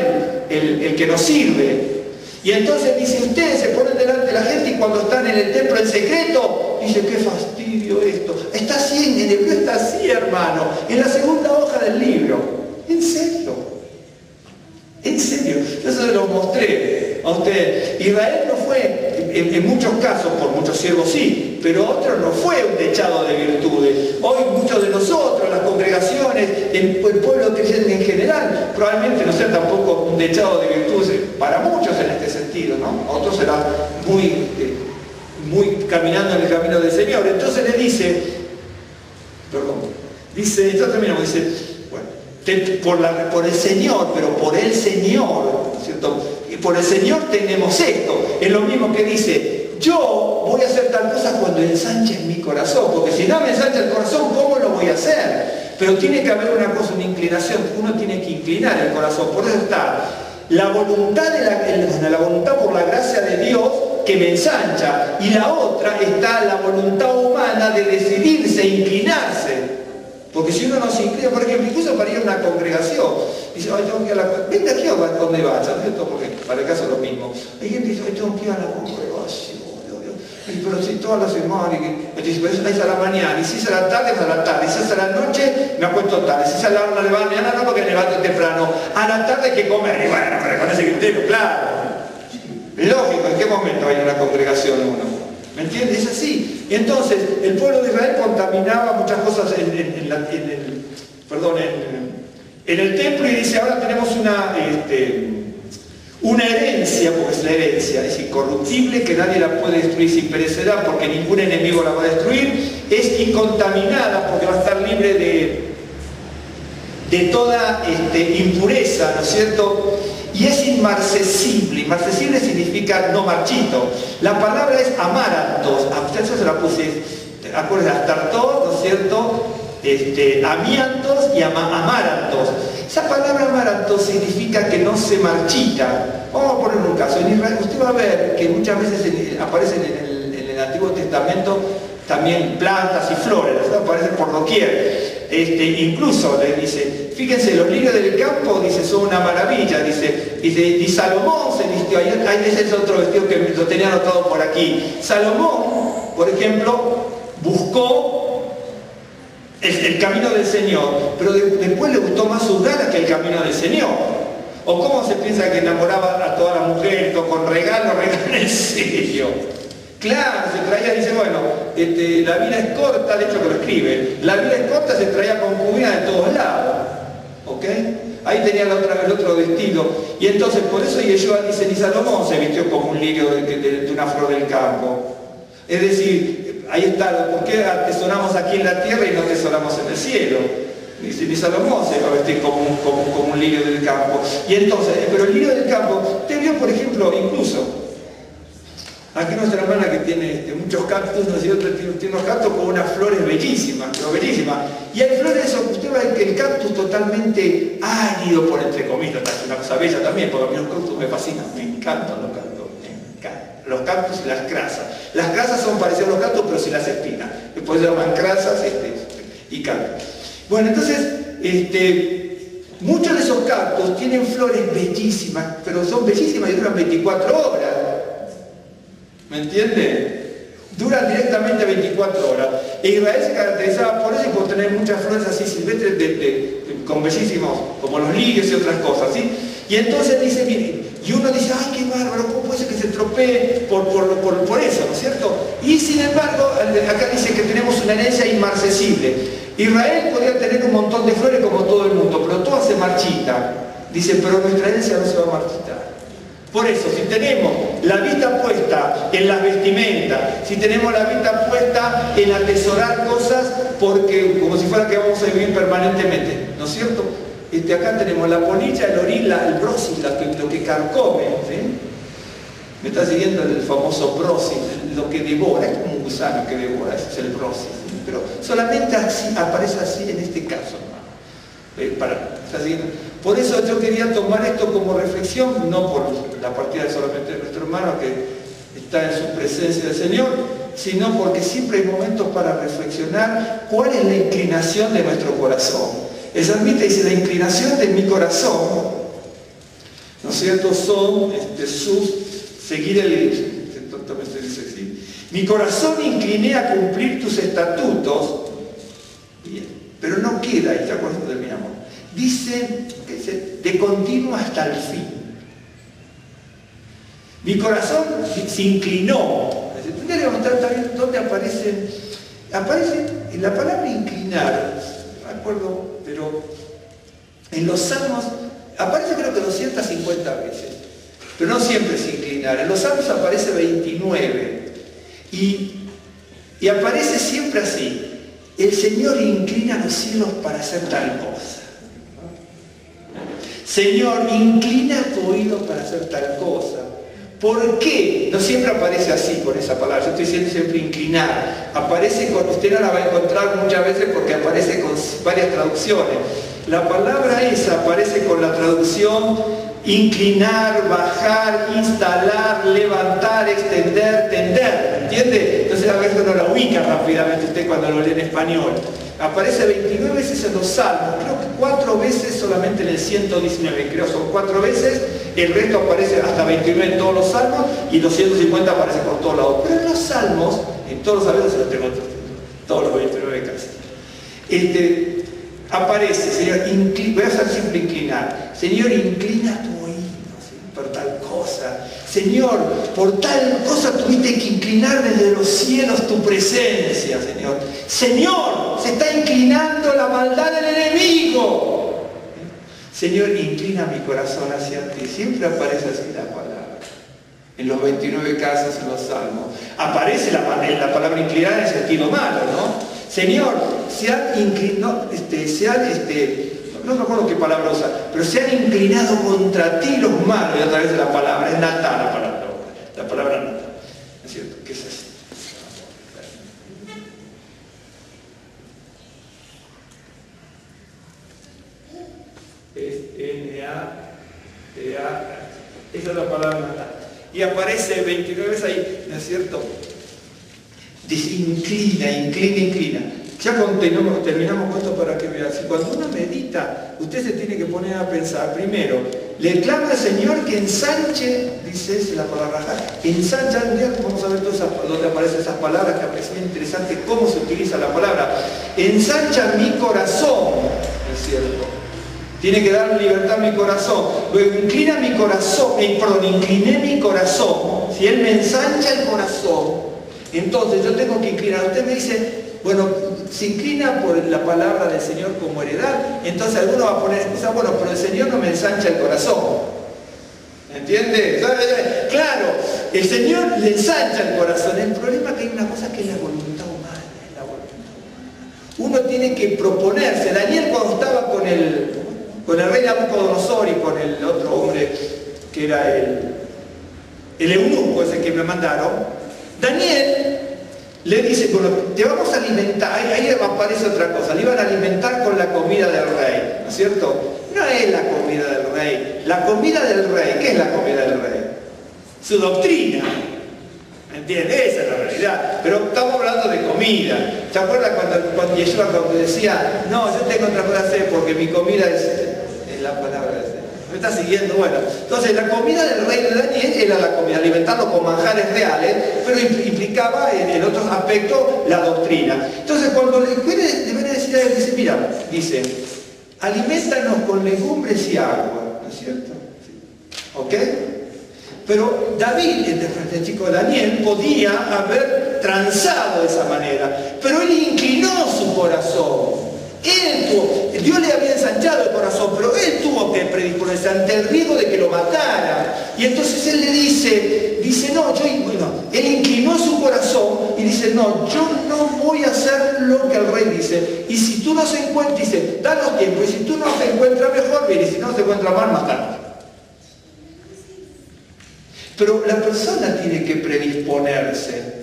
el que nos sirve. Y entonces dice: ustedes se ponen delante de la gente y cuando están en el templo en secreto, dice: qué fastidio esto. Está así, en el hebreo está así, hermano, en la segunda hoja del libro. ¿En serio? ¿En serio? Yo se lo mostré a usted. Israel no fue, en muchos casos, por muchos siervos sí, sí, pero otro no fue un dechado de virtudes. Hoy muchos de nosotros, las congregaciones, el pueblo creyente en general, probablemente no sea tampoco un dechado de virtudes para muchos en este sentido, ¿no? Otros serán muy caminando en el camino del Señor. Entonces le dice, ya terminamos, dice, por el Señor, pero por el Señor, ¿cierto? Y por el Señor tenemos esto. Es lo mismo que dice, yo voy a hacer tal cosa cuando ensanche mi corazón, porque si no me ensancha el corazón, ¿cómo lo voy a hacer? Pero tiene que haber una cosa, una inclinación, uno tiene que inclinar el corazón. Por eso está la voluntad, la voluntad por la gracia de Dios que me ensancha, y la otra está la voluntad humana de decidirse, inclinarse. Porque si uno no se inclina, por ejemplo, incluso para ir a una congregación, dice, ay, tengo que ir a venga aquí a donde vaya, ¿cierto? Porque para el caso es lo mismo. Hay gente que dice, ay, tengo que ir a la congregación, pero si todas las semanas, dice, pero eso es a la mañana, y si es a la tarde, es a la tarde, y si es a la noche, me acuesto tarde, si es a la mañana, no, porque me levanto temprano, a la tarde hay que comer, y bueno, pero con ese criterio, claro. Lógico, ¿en qué momento hay una congregación uno? ¿Me entiendes? Es así. Entonces, el pueblo de Israel contaminaba muchas cosas en el templo, y dice, ahora tenemos una herencia, porque es la herencia, es incorruptible, que nadie la puede destruir sin perecerá, porque ningún enemigo la va a destruir, es incontaminada, porque va a estar libre de toda impureza, ¿no es cierto? Y es inmarcesible. Inmarcesible significa no marchito. La palabra es amarantos. A ustedes se la puse, acuérdense, astartor, ¿no es cierto? Amiantos y amarantos. Esa palabra amarantos significa que no se marchita. Vamos a poner un caso. En Israel usted va a ver que muchas veces aparecen en el Antiguo Testamento también plantas y flores, ¿no? Aparecen por doquier. Incluso le dice, fíjense, los lirios del campo, dice, son una maravilla, dice, y Salomón se vistió, ahí es otro vestido que lo tenía anotado por aquí. Salomón, por ejemplo, buscó el camino del Señor, pero después le gustó más sus ganas que el camino del Señor. O cómo se piensa que enamoraba a toda la mujer, con regalos en serio. Claro, se traía, dice, bueno, la vida es corta, de hecho que lo escribe, la vida es corta, se traía concubina de todos lados, ¿ok? Ahí tenía el otro vestido, y entonces por eso Yeshua dice, ni Salomón se vistió como un lirio de una flor del campo. Es decir, ahí está, ¿por qué atesoramos aquí en la tierra y no atesoramos en el cielo? Dice, ni Salomón se va a vestir como un lirio del campo. Y entonces, pero el lirio del campo, te vio, por ejemplo, incluso, aquí nuestra hermana que tiene muchos cactus, ¿no es cierto? Tiene unos cactus con unas flores bellísimas, pero bellísimas. Y hay flores, usted va a ver que el cactus totalmente árido, por entre comillas, es una cosa bella también, porque a mí los cactus me fascinan, me encantan los cactus, me encantan. Los cactus y las crasas. Las crasas son parecidas a los cactus, pero sin las espinas. Después se llaman crasas y cactus. Bueno, entonces, muchos de esos cactus tienen flores bellísimas, pero son bellísimas y duran 24 horas. ¿Me entiende? Duran directamente 24 horas. E Israel se caracterizaba por eso y por tener muchas flores así silvestres con bellísimos, como los lirios y otras cosas, ¿sí? Y entonces dice, miren, y uno dice, ay, qué bárbaro, ¿cómo puede ser que se estropee por eso, ¿no es cierto? Y sin embargo, acá dice que tenemos una herencia inmarcesible. Israel podría tener un montón de flores como todo el mundo, pero todas se marchitan. Dice, pero nuestra herencia no se va a marchitar. Por eso, si tenemos la vista puesta en las vestimentas, si tenemos la vista puesta en atesorar cosas, porque como si fuera que vamos a vivir permanentemente, ¿no es cierto? Acá tenemos la polilla, el orila, el brosis, lo que carcome, ¿sí? Me está siguiendo el famoso brosis, lo que devora, es como un gusano que devora, ese es el brosis, ¿sí? Pero solamente así, aparece así en este caso, ¿no? Por eso yo quería tomar esto como reflexión, no por la partida solamente de nuestro hermano que está en su presencia del Señor, sino porque siempre hay momentos para reflexionar cuál es la inclinación de nuestro corazón. El salmista dice, la inclinación de mi corazón, ¿no es cierto?, son seguir entonces dice así, mi corazón incliné a cumplir tus estatutos, bien, pero no queda, y ya con esto terminamos, dice, de continuo hasta el fin. Mi corazón se inclinó. quería mostrar también dónde aparece en la palabra inclinar, no me acuerdo, pero en los Salmos aparece creo que 250 veces, pero no siempre es inclinar. En los Salmos aparece 29 y aparece siempre así: el Señor inclina los cielos para hacer tal cosa. Señor, inclina tu oído para hacer tal cosa. ¿Por qué? No siempre aparece así con esa palabra. Yo estoy diciendo siempre inclinar. Aparece con, usted no la va a encontrar muchas veces porque aparece con varias traducciones. La palabra esa aparece con la traducción inclinar, bajar, instalar, levantar, extender, tender. ¿Entiende? Entonces a veces no la ubica rápidamente usted cuando lo lee en español. Aparece 29 veces en los Salmos, creo que 4 veces solamente en el 119, creo son 4 veces, el resto aparece hasta 29 en todos los Salmos y los 150 aparecen por todos lados. Pero en los Salmos, en todos los Salmos se los tengo todos los 29 casi. Aparece, Señor, voy a hacer siempre inclinar. Señor, inclina tu oído, ¿sí?, por tal cosa. Señor, por tal cosa tuviste que inclinar desde los cielos tu presencia, Señor. Señor, se está inclinando la maldad del enemigo. Señor, inclina mi corazón hacia ti. Siempre aparece así la palabra. En los 29 casos en los Salmos. Aparece la palabra inclinar en sentido malo, ¿no? Señor, se han inclinado, no me acuerdo qué palabra usa, pero se han inclinado contra ti los malos, y a través de la palabra, es natá la palabra natá, ¿no es cierto? ¿Qué es eso? Es N-A-T-A, esa es la palabra natá. Y aparece 29 veces ahí, ¿no es cierto? Dice inclina. Ya terminamos con esto para que vean. Si cuando uno medita, usted se tiene que poner a pensar. Primero, le clama al Señor que ensanche, dice es la palabra, ensancha, vamos a ver dónde aparecen esas palabras, que es muy interesante cómo se utiliza la palabra. Ensancha mi corazón, ¿no es cierto? Tiene que dar libertad a mi corazón. Luego inclina mi corazón, incliné mi corazón. Si Él me ensancha el corazón, entonces yo tengo que inclinar. Usted me dice, bueno, se inclina por la palabra del Señor como heredad, entonces alguno va a poner excusa, bueno, pero el Señor no me ensancha el corazón. ¿Entiende? Claro, el Señor le ensancha el corazón. El problema es que hay una cosa que es la voluntad humana. Uno tiene que proponerse. Daniel, cuando estaba con el rey Nabucodonosor y con el otro hombre que era el eunuco ese que me mandaron, Daniel le dice, bueno, te vamos a alimentar, ahí aparece otra cosa, le iban a alimentar con la comida del rey, ¿no es cierto? No es la comida del rey. La comida del rey, ¿qué es la comida del rey? Su doctrina, ¿me entiendes? Esa es la realidad. Pero estamos hablando de comida. ¿Se acuerdan cuando Yeshua decía, no, yo tengo otra cosa que hacer porque mi comida es la palabra de Dios? ¿Me está siguiendo? Bueno, entonces la comida del rey de Daniel era la comida, alimentarlo con manjares reales, pero implicaba en otros aspectos la doctrina. Entonces cuando le viene a decir a él, dice, mira, dice, aliméntanos con legumbres y agua, ¿no es cierto? ¿Ok? Pero David, el chico Daniel, podía haber transado de esa manera, pero él inclinó su corazón. Dios le había ensanchado el corazón, pero él tuvo que predisponerse ante el riesgo de que lo matara. Y entonces él le dice, no, él inclinó su corazón y dice, no, yo no voy a hacer lo que el rey dice. Y si tú no se encuentras, dice, danos tiempo, y si tú no se encuentras mejor, bien, y si no se encuentra mal, matamos. Pero la persona tiene que predisponerse.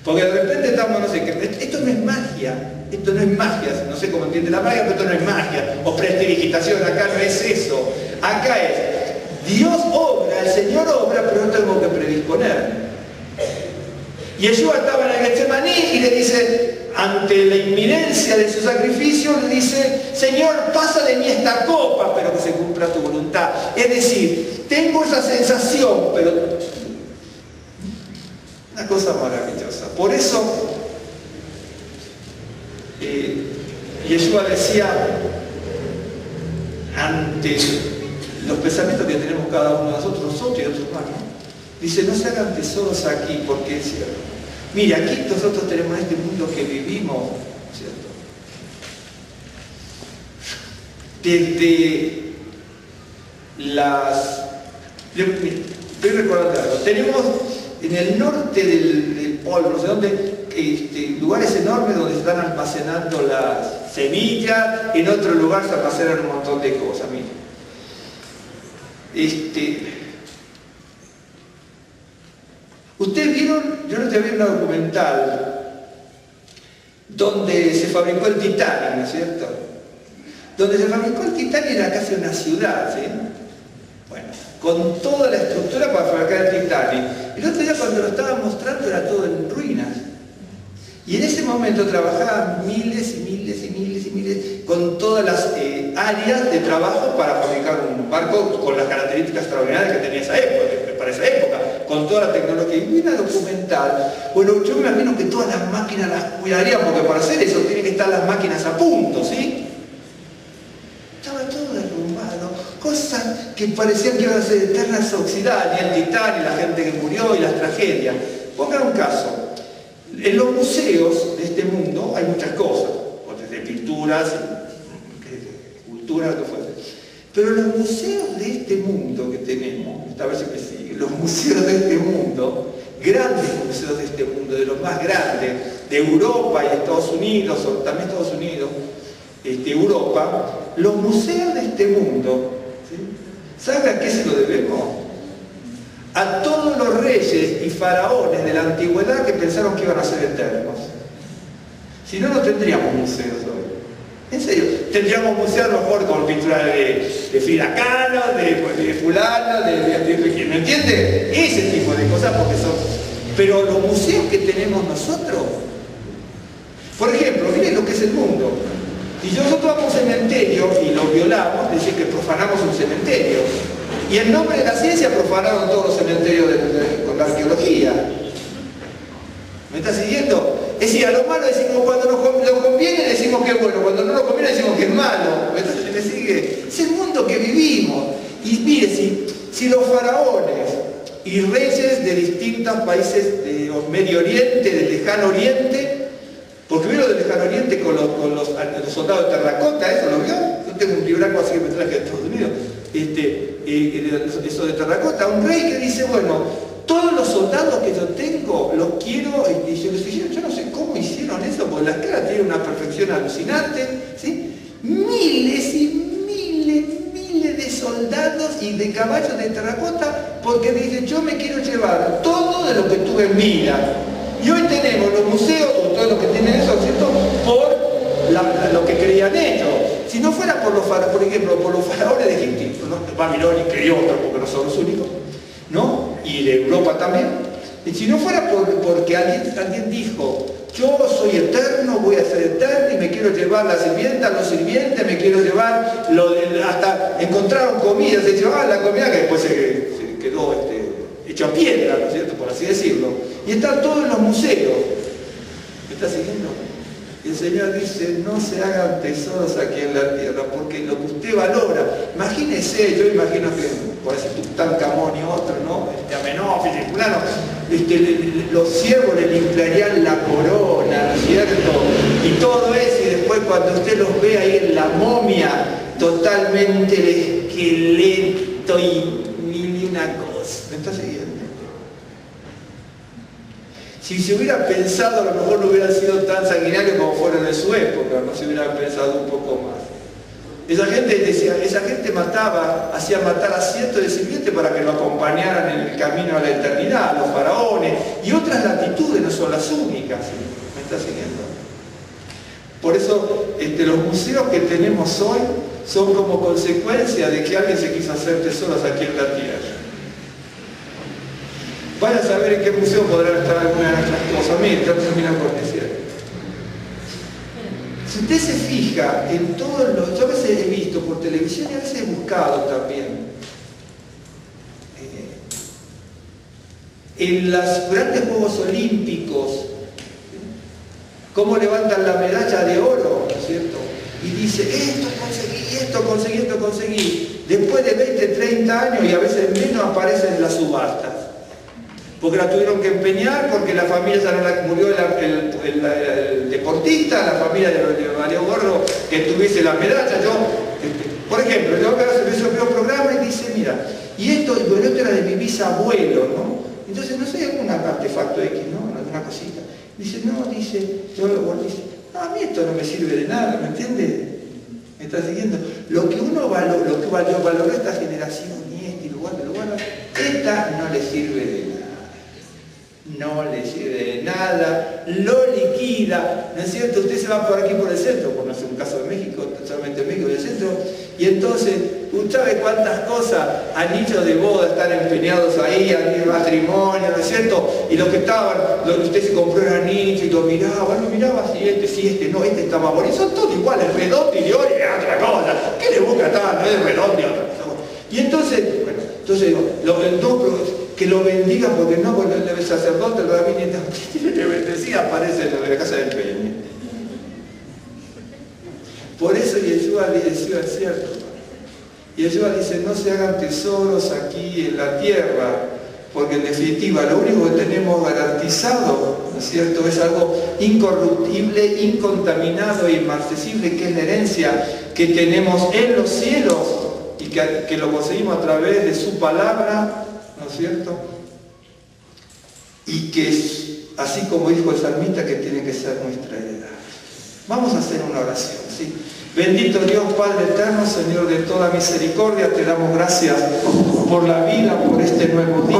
Porque de repente estamos, no sé, esto no es magia. Esto no es magia, no sé cómo entiende la magia, pero esto no es magia, o prestidigitación, acá no es eso. Acá es, Dios obra, el Señor obra, pero yo tengo que predisponer. Y Yeshua estaba en el Getsemaní y le dice, ante la inminencia de su sacrificio, le dice, Señor, pasa de mí esta copa, pero que se cumpla tu voluntad. Es decir, tengo esa sensación, pero una cosa maravillosa. Por eso, Yeshua decía, ante los pensamientos que tenemos cada uno de nosotros y otros hermanos, dice, no se hagan tesoros aquí, porque es cierto, Mira, aquí nosotros tenemos este mundo que vivimos, ¿cierto? Desde las... Estoy recordando algo. Tenemos en el norte del polo, no sé dónde, lugares enormes donde se están almacenando las semillas, en otro lugar se almacenan un montón de cosas. Mira. Ustedes vieron, yo no te vi un documental donde se fabricó el Titanic, ¿no es cierto? Donde se fabricó el Titanic era casi una ciudad, ¿sí? Bueno, con toda la estructura para fabricar el Titanic. El otro día cuando lo estaban mostrando era todo en ruinas. Y en ese momento trabajaban miles y miles y miles y miles con todas las áreas de trabajo para fabricar un barco con las características extraordinarias que tenía esa época, para esa época, con toda la tecnología. Y una documental, bueno, yo me imagino que todas las máquinas las cuidarían, porque para hacer eso tienen que estar las máquinas a punto, ¿sí? Estaba todo derrumbado, cosas que parecían que iban a ser eternas oxidadas, y el Titanic, la gente que murió y las tragedias. Pongan un caso. En los museos de este mundo hay muchas cosas, desde pinturas, esculturas, lo que fuese. Pero los museos de este mundo que tenemos, esta vez que sigue, los museos de este mundo, grandes museos de este mundo, de los más grandes, de Europa y Estados Unidos, o también Estados Unidos, Europa, los museos de este mundo, ¿sí? ¿Saben a qué se lo debemos? A todos los reyes y faraones de la antigüedad que pensaron que iban a ser eternos. Si no, no tendríamos museos hoy. En serio, tendríamos museos a lo mejor con pintura de Frida Kahlo, de fulano, ¿me entiende? Ese tipo de cosas porque son... Pero los museos que tenemos nosotros, por ejemplo, miren lo que es el mundo. Si nosotros vamos a un cementerio y lo violamos, es decir, que profanamos un cementerio. Y en nombre de la ciencia profanaron todos los cementerios con la arqueología. ¿Me está siguiendo? Es decir, a lo malo decimos cuando nos conviene decimos que es bueno, cuando no nos conviene decimos que es malo. ¿Me sigue? Es el mundo que vivimos. Y mire, si los faraones y reyes de distintos países de Medio Oriente, del Lejano Oriente, porque vieron del Lejano Oriente con los soldados de terracota, ¿eso lo vio? Yo tengo un libraco así que me traje de Estados Unidos. Eso de terracota, un rey que dice, bueno, todos los soldados que yo tengo los quiero, y yo no sé cómo hicieron eso, porque las caras tienen una perfección alucinante, ¿sí? Miles y miles de soldados y de caballos de terracota, porque dice, yo me quiero llevar todo de lo que tuve en vida. Y hoy tenemos los museos, o todo lo que tienen eso, ¿cierto? Por lo que creían ellos. Si no fuera por ejemplo, por los faraones de Egipto, ¿no? Babilonia y otros, porque no son los únicos, ¿no? Y de Europa también. Y si no fuera porque alguien dijo, yo soy eterno, voy a ser eterno y me quiero llevar la sirvienta, los sirvientes, me quiero llevar hasta encontraron comida, se llevaban la comida que después se quedó hecho a piedra, ¿no es cierto? Por así decirlo. Y está todo en los museos. ¿Me está siguiendo? El Señor dice, no se hagan tesoros aquí en la tierra, porque lo que usted valora, imagínese, yo imagino que, por decir Tutankamón y otro, ¿no? Amenófis y fulano, los siervos le limpiarían la corona, ¿no es cierto? Y todo eso, y después cuando usted los ve ahí en la momia, totalmente el esqueleto y mil y una cosa. ¿Me está siguiendo? Si se hubiera pensado, a lo mejor no hubieran sido tan sanguinarios como fueron en su época, no se hubieran pensado un poco más. Esa gente hacía matar a cientos de sirvientes para que lo acompañaran en el camino a la eternidad, los faraones, y otras latitudes no son las únicas, ¿sí? ¿Me está siguiendo? Por eso los museos que tenemos hoy son como consecuencia de que alguien se quiso hacer tesoros aquí en la tierra. Van a saber en qué museo podrán estar algunas de nuestras cosas. Miren, terminan con decir. Si usted se fija en todos los... Yo a veces he visto por televisión y a veces he buscado también. En los grandes Juegos Olímpicos, cómo levantan la medalla de oro, ¿no es cierto? Y dice, esto conseguí. Después de 20, 30 años y a veces menos aparecen en las subastas. porque la tuvieron que empeñar, porque la familia ya no murió el deportista, la familia de Mario Gorro que tuviese la medalla. Por ejemplo, yo veo un programa y dice, mira, y esto era de mi bisabuelo, ¿no? Entonces, no sé, algún artefacto X, ¿no? Alguna cosita. Dice, no, a mí esto no me sirve de nada, ¿me entiendes? ¿Me está siguiendo? Lo que uno valoró, esta generación, y esta no le sirve de nada. No le sirve de nada, lo liquida, ¿no es cierto? Usted se va por aquí por el centro, por no ser un caso de México, solamente en México del centro, y entonces, usted sabe cuántas cosas, anillos de boda están empeñados ahí, anillos de matrimonio, ¿no es cierto? Y los que estaban, usted se compró el anillo y lo miraba así, no, este está más bonito, son todos iguales, redondo y de oro y otra cosa, ¿qué le busca tanto? Es redondo y otra cosa. Y entonces, que lo bendiga, porque no, cuando el sacerdote, el rabino, tiene que bendecir, aparece en la casa del empeño. Por eso Yeshua es cierto. Yeshua dice, no se hagan tesoros aquí en la tierra, porque en definitiva lo único que tenemos garantizado, ¿no es cierto?, es algo incorruptible, incontaminado e inmarcesible, que es la herencia que tenemos en los cielos y que lo conseguimos a través de su palabra, ¿no es cierto? Y que es, así como dijo el salmista, que tiene que ser nuestra heredad. Vamos a hacer una oración, ¿sí? Bendito Dios, Padre eterno, Señor de toda misericordia, te damos gracias por la vida, por este nuevo día.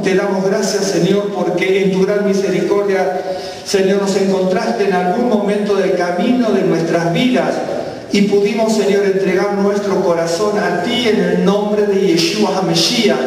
Te damos gracias, Señor, porque en tu gran misericordia, Señor, nos encontraste en algún momento del camino de nuestras vidas y pudimos, Señor, entregar nuestro corazón a ti en el nombre de Yeshua HaMashiach.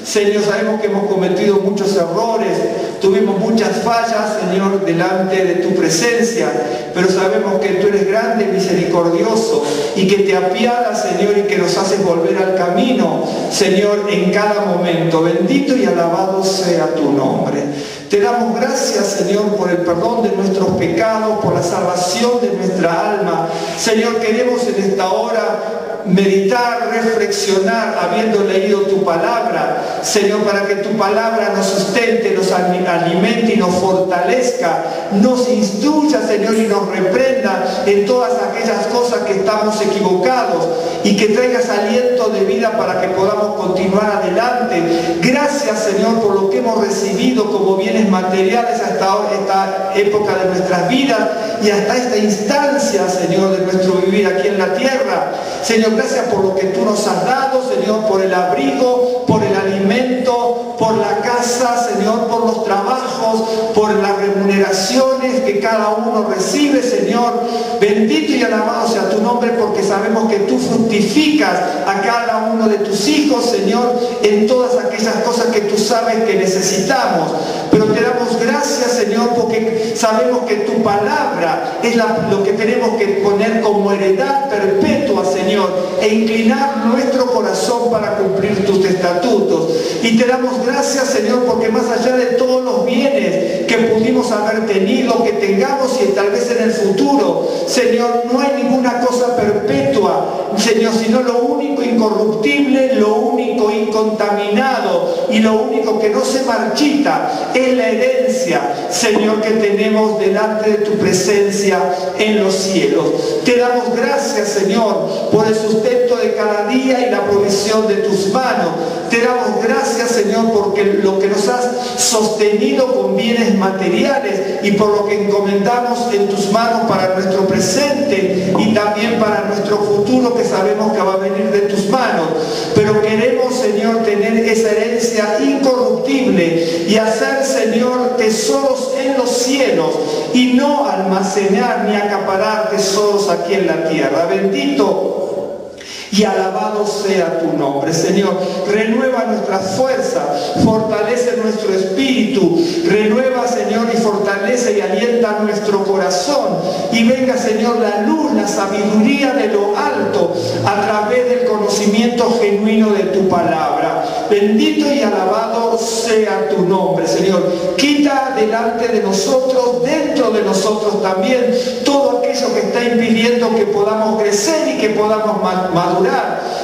Señor, sabemos que hemos cometido muchos errores, tuvimos muchas fallas, Señor, delante de tu presencia, pero sabemos que tú eres grande y misericordioso y que te apiadas, Señor, y que nos haces volver al camino, Señor, en cada momento. Bendito y alabado sea tu nombre. Te damos gracias, Señor, por el perdón de nuestros pecados, por la salvación de nuestra alma. Señor, queremos en esta hora meditar, reflexionar, habiendo leído tu palabra, Señor, para que tu palabra nos sustente, nos alimente y nos fortalezca, nos instruya, Señor, y nos reprenda en todas aquellas cosas que estamos equivocados y que traigas aliento de vida para que podamos continuar adelante. Gracias, Señor, por lo que hemos recibido como bienes materiales hasta ahora, esta época de nuestras vidas y hasta esta instancia, Señor, de nuestro vivir aquí en la tierra. Señor, gracias por lo que tú nos has dado, Señor, por el abrigo, por el alimento, por la casa, Señor, por los trabajos, por las remuneraciones que cada uno recibe, Señor. Bendito y alabado sea tu nombre, porque sabemos que tú fructificas a cada uno de tus hijos, Señor, en todas aquellas cosas que tú sabes que necesitamos. Pero te damos gracias, Señor, porque sabemos que tu palabra es lo que tenemos que poner como heredad perpetua, Señor, e inclinar nuestro corazón para cumplir tus estatutos. Y te damos gracias, Señor, porque más allá de todos los bienes que pudimos haber tenido, que tengamos y tal vez en el futuro, Señor, no hay ninguna cosa perpetua, Señor, sino lo único incorruptible, lo único incontaminado y lo único que no se marchita es la herencia, Señor, que tenemos delante de tu presencia en los cielos. Te damos gracias, Señor, por el sustento de cada día y la provisión de tus manos. Te damos gracias, Señor, porque lo que nos has sostenido con bienes materiales y por lo que encomendamos en tus manos para nuestro presente y también para nuestro futuro, que sabemos que va a venir de tus manos. Pero queremos, Señor, tener esa herencia incorruptible y hacer, Señor, tesoros en los cielos y no almacenar ni acaparar tesoros aquí en la tierra. Bendito y alabado sea tu nombre, Señor. Renueva nuestras fuerzas, fortalece nuestro espíritu, renueva, Señor, y fortalece y alienta nuestro corazón. Y venga, Señor, la luz, la sabiduría de lo alto a través del conocimiento genuino de tu palabra. Bendito y alabado sea tu nombre, Señor. Quita delante de nosotros, dentro de nosotros también, todo aquello que está impidiendo que podamos crecer y que podamos madurar.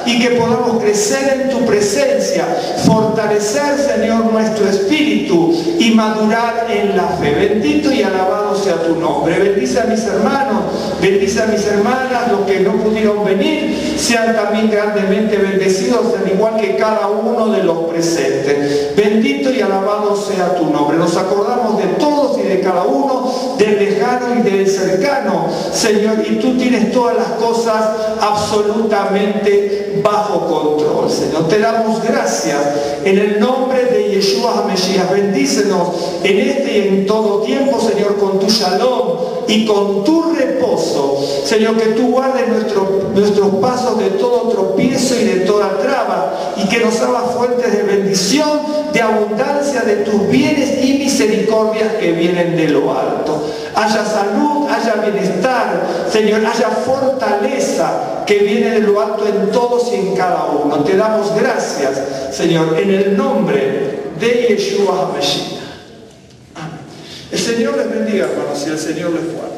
y que podamos crecer en tu presencia, fortalecer, Señor, nuestro espíritu y madurar en la fe. Bendito y alabado sea tu nombre. Bendice a mis hermanos, bendice a mis hermanas, los que no pudieron venir, sean también grandemente bendecidos, al igual que cada uno de los presentes. Bendito y alabado sea tu nombre. Nos acordamos de todos y de cada uno, del lejano y del cercano, Señor, y tú tienes todas las cosas absolutamente bajo control, Señor. Te damos gracias en el nombre de Yeshua HaMashiach. Bendícenos en este y en todo tiempo, Señor, con tu shalom y con tu reposo, Señor, que tú guardes nuestros pasos de todo tropiezo y de toda traba, y que nos hagas fuentes de bendición, de abundancia de tus bienes y misericordias que vienen de lo alto. Haya salud, haya bienestar, Señor, haya fortaleza que viene de lo alto en todos y en cada uno. Te damos gracias, Señor, en el nombre de Yeshua HaMashiach. Amén. El Señor les bendiga, hermanos, y el Señor les guarde.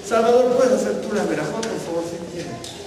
Salvador, ¿puedes hacer tú las verajot, por favor, si quieres?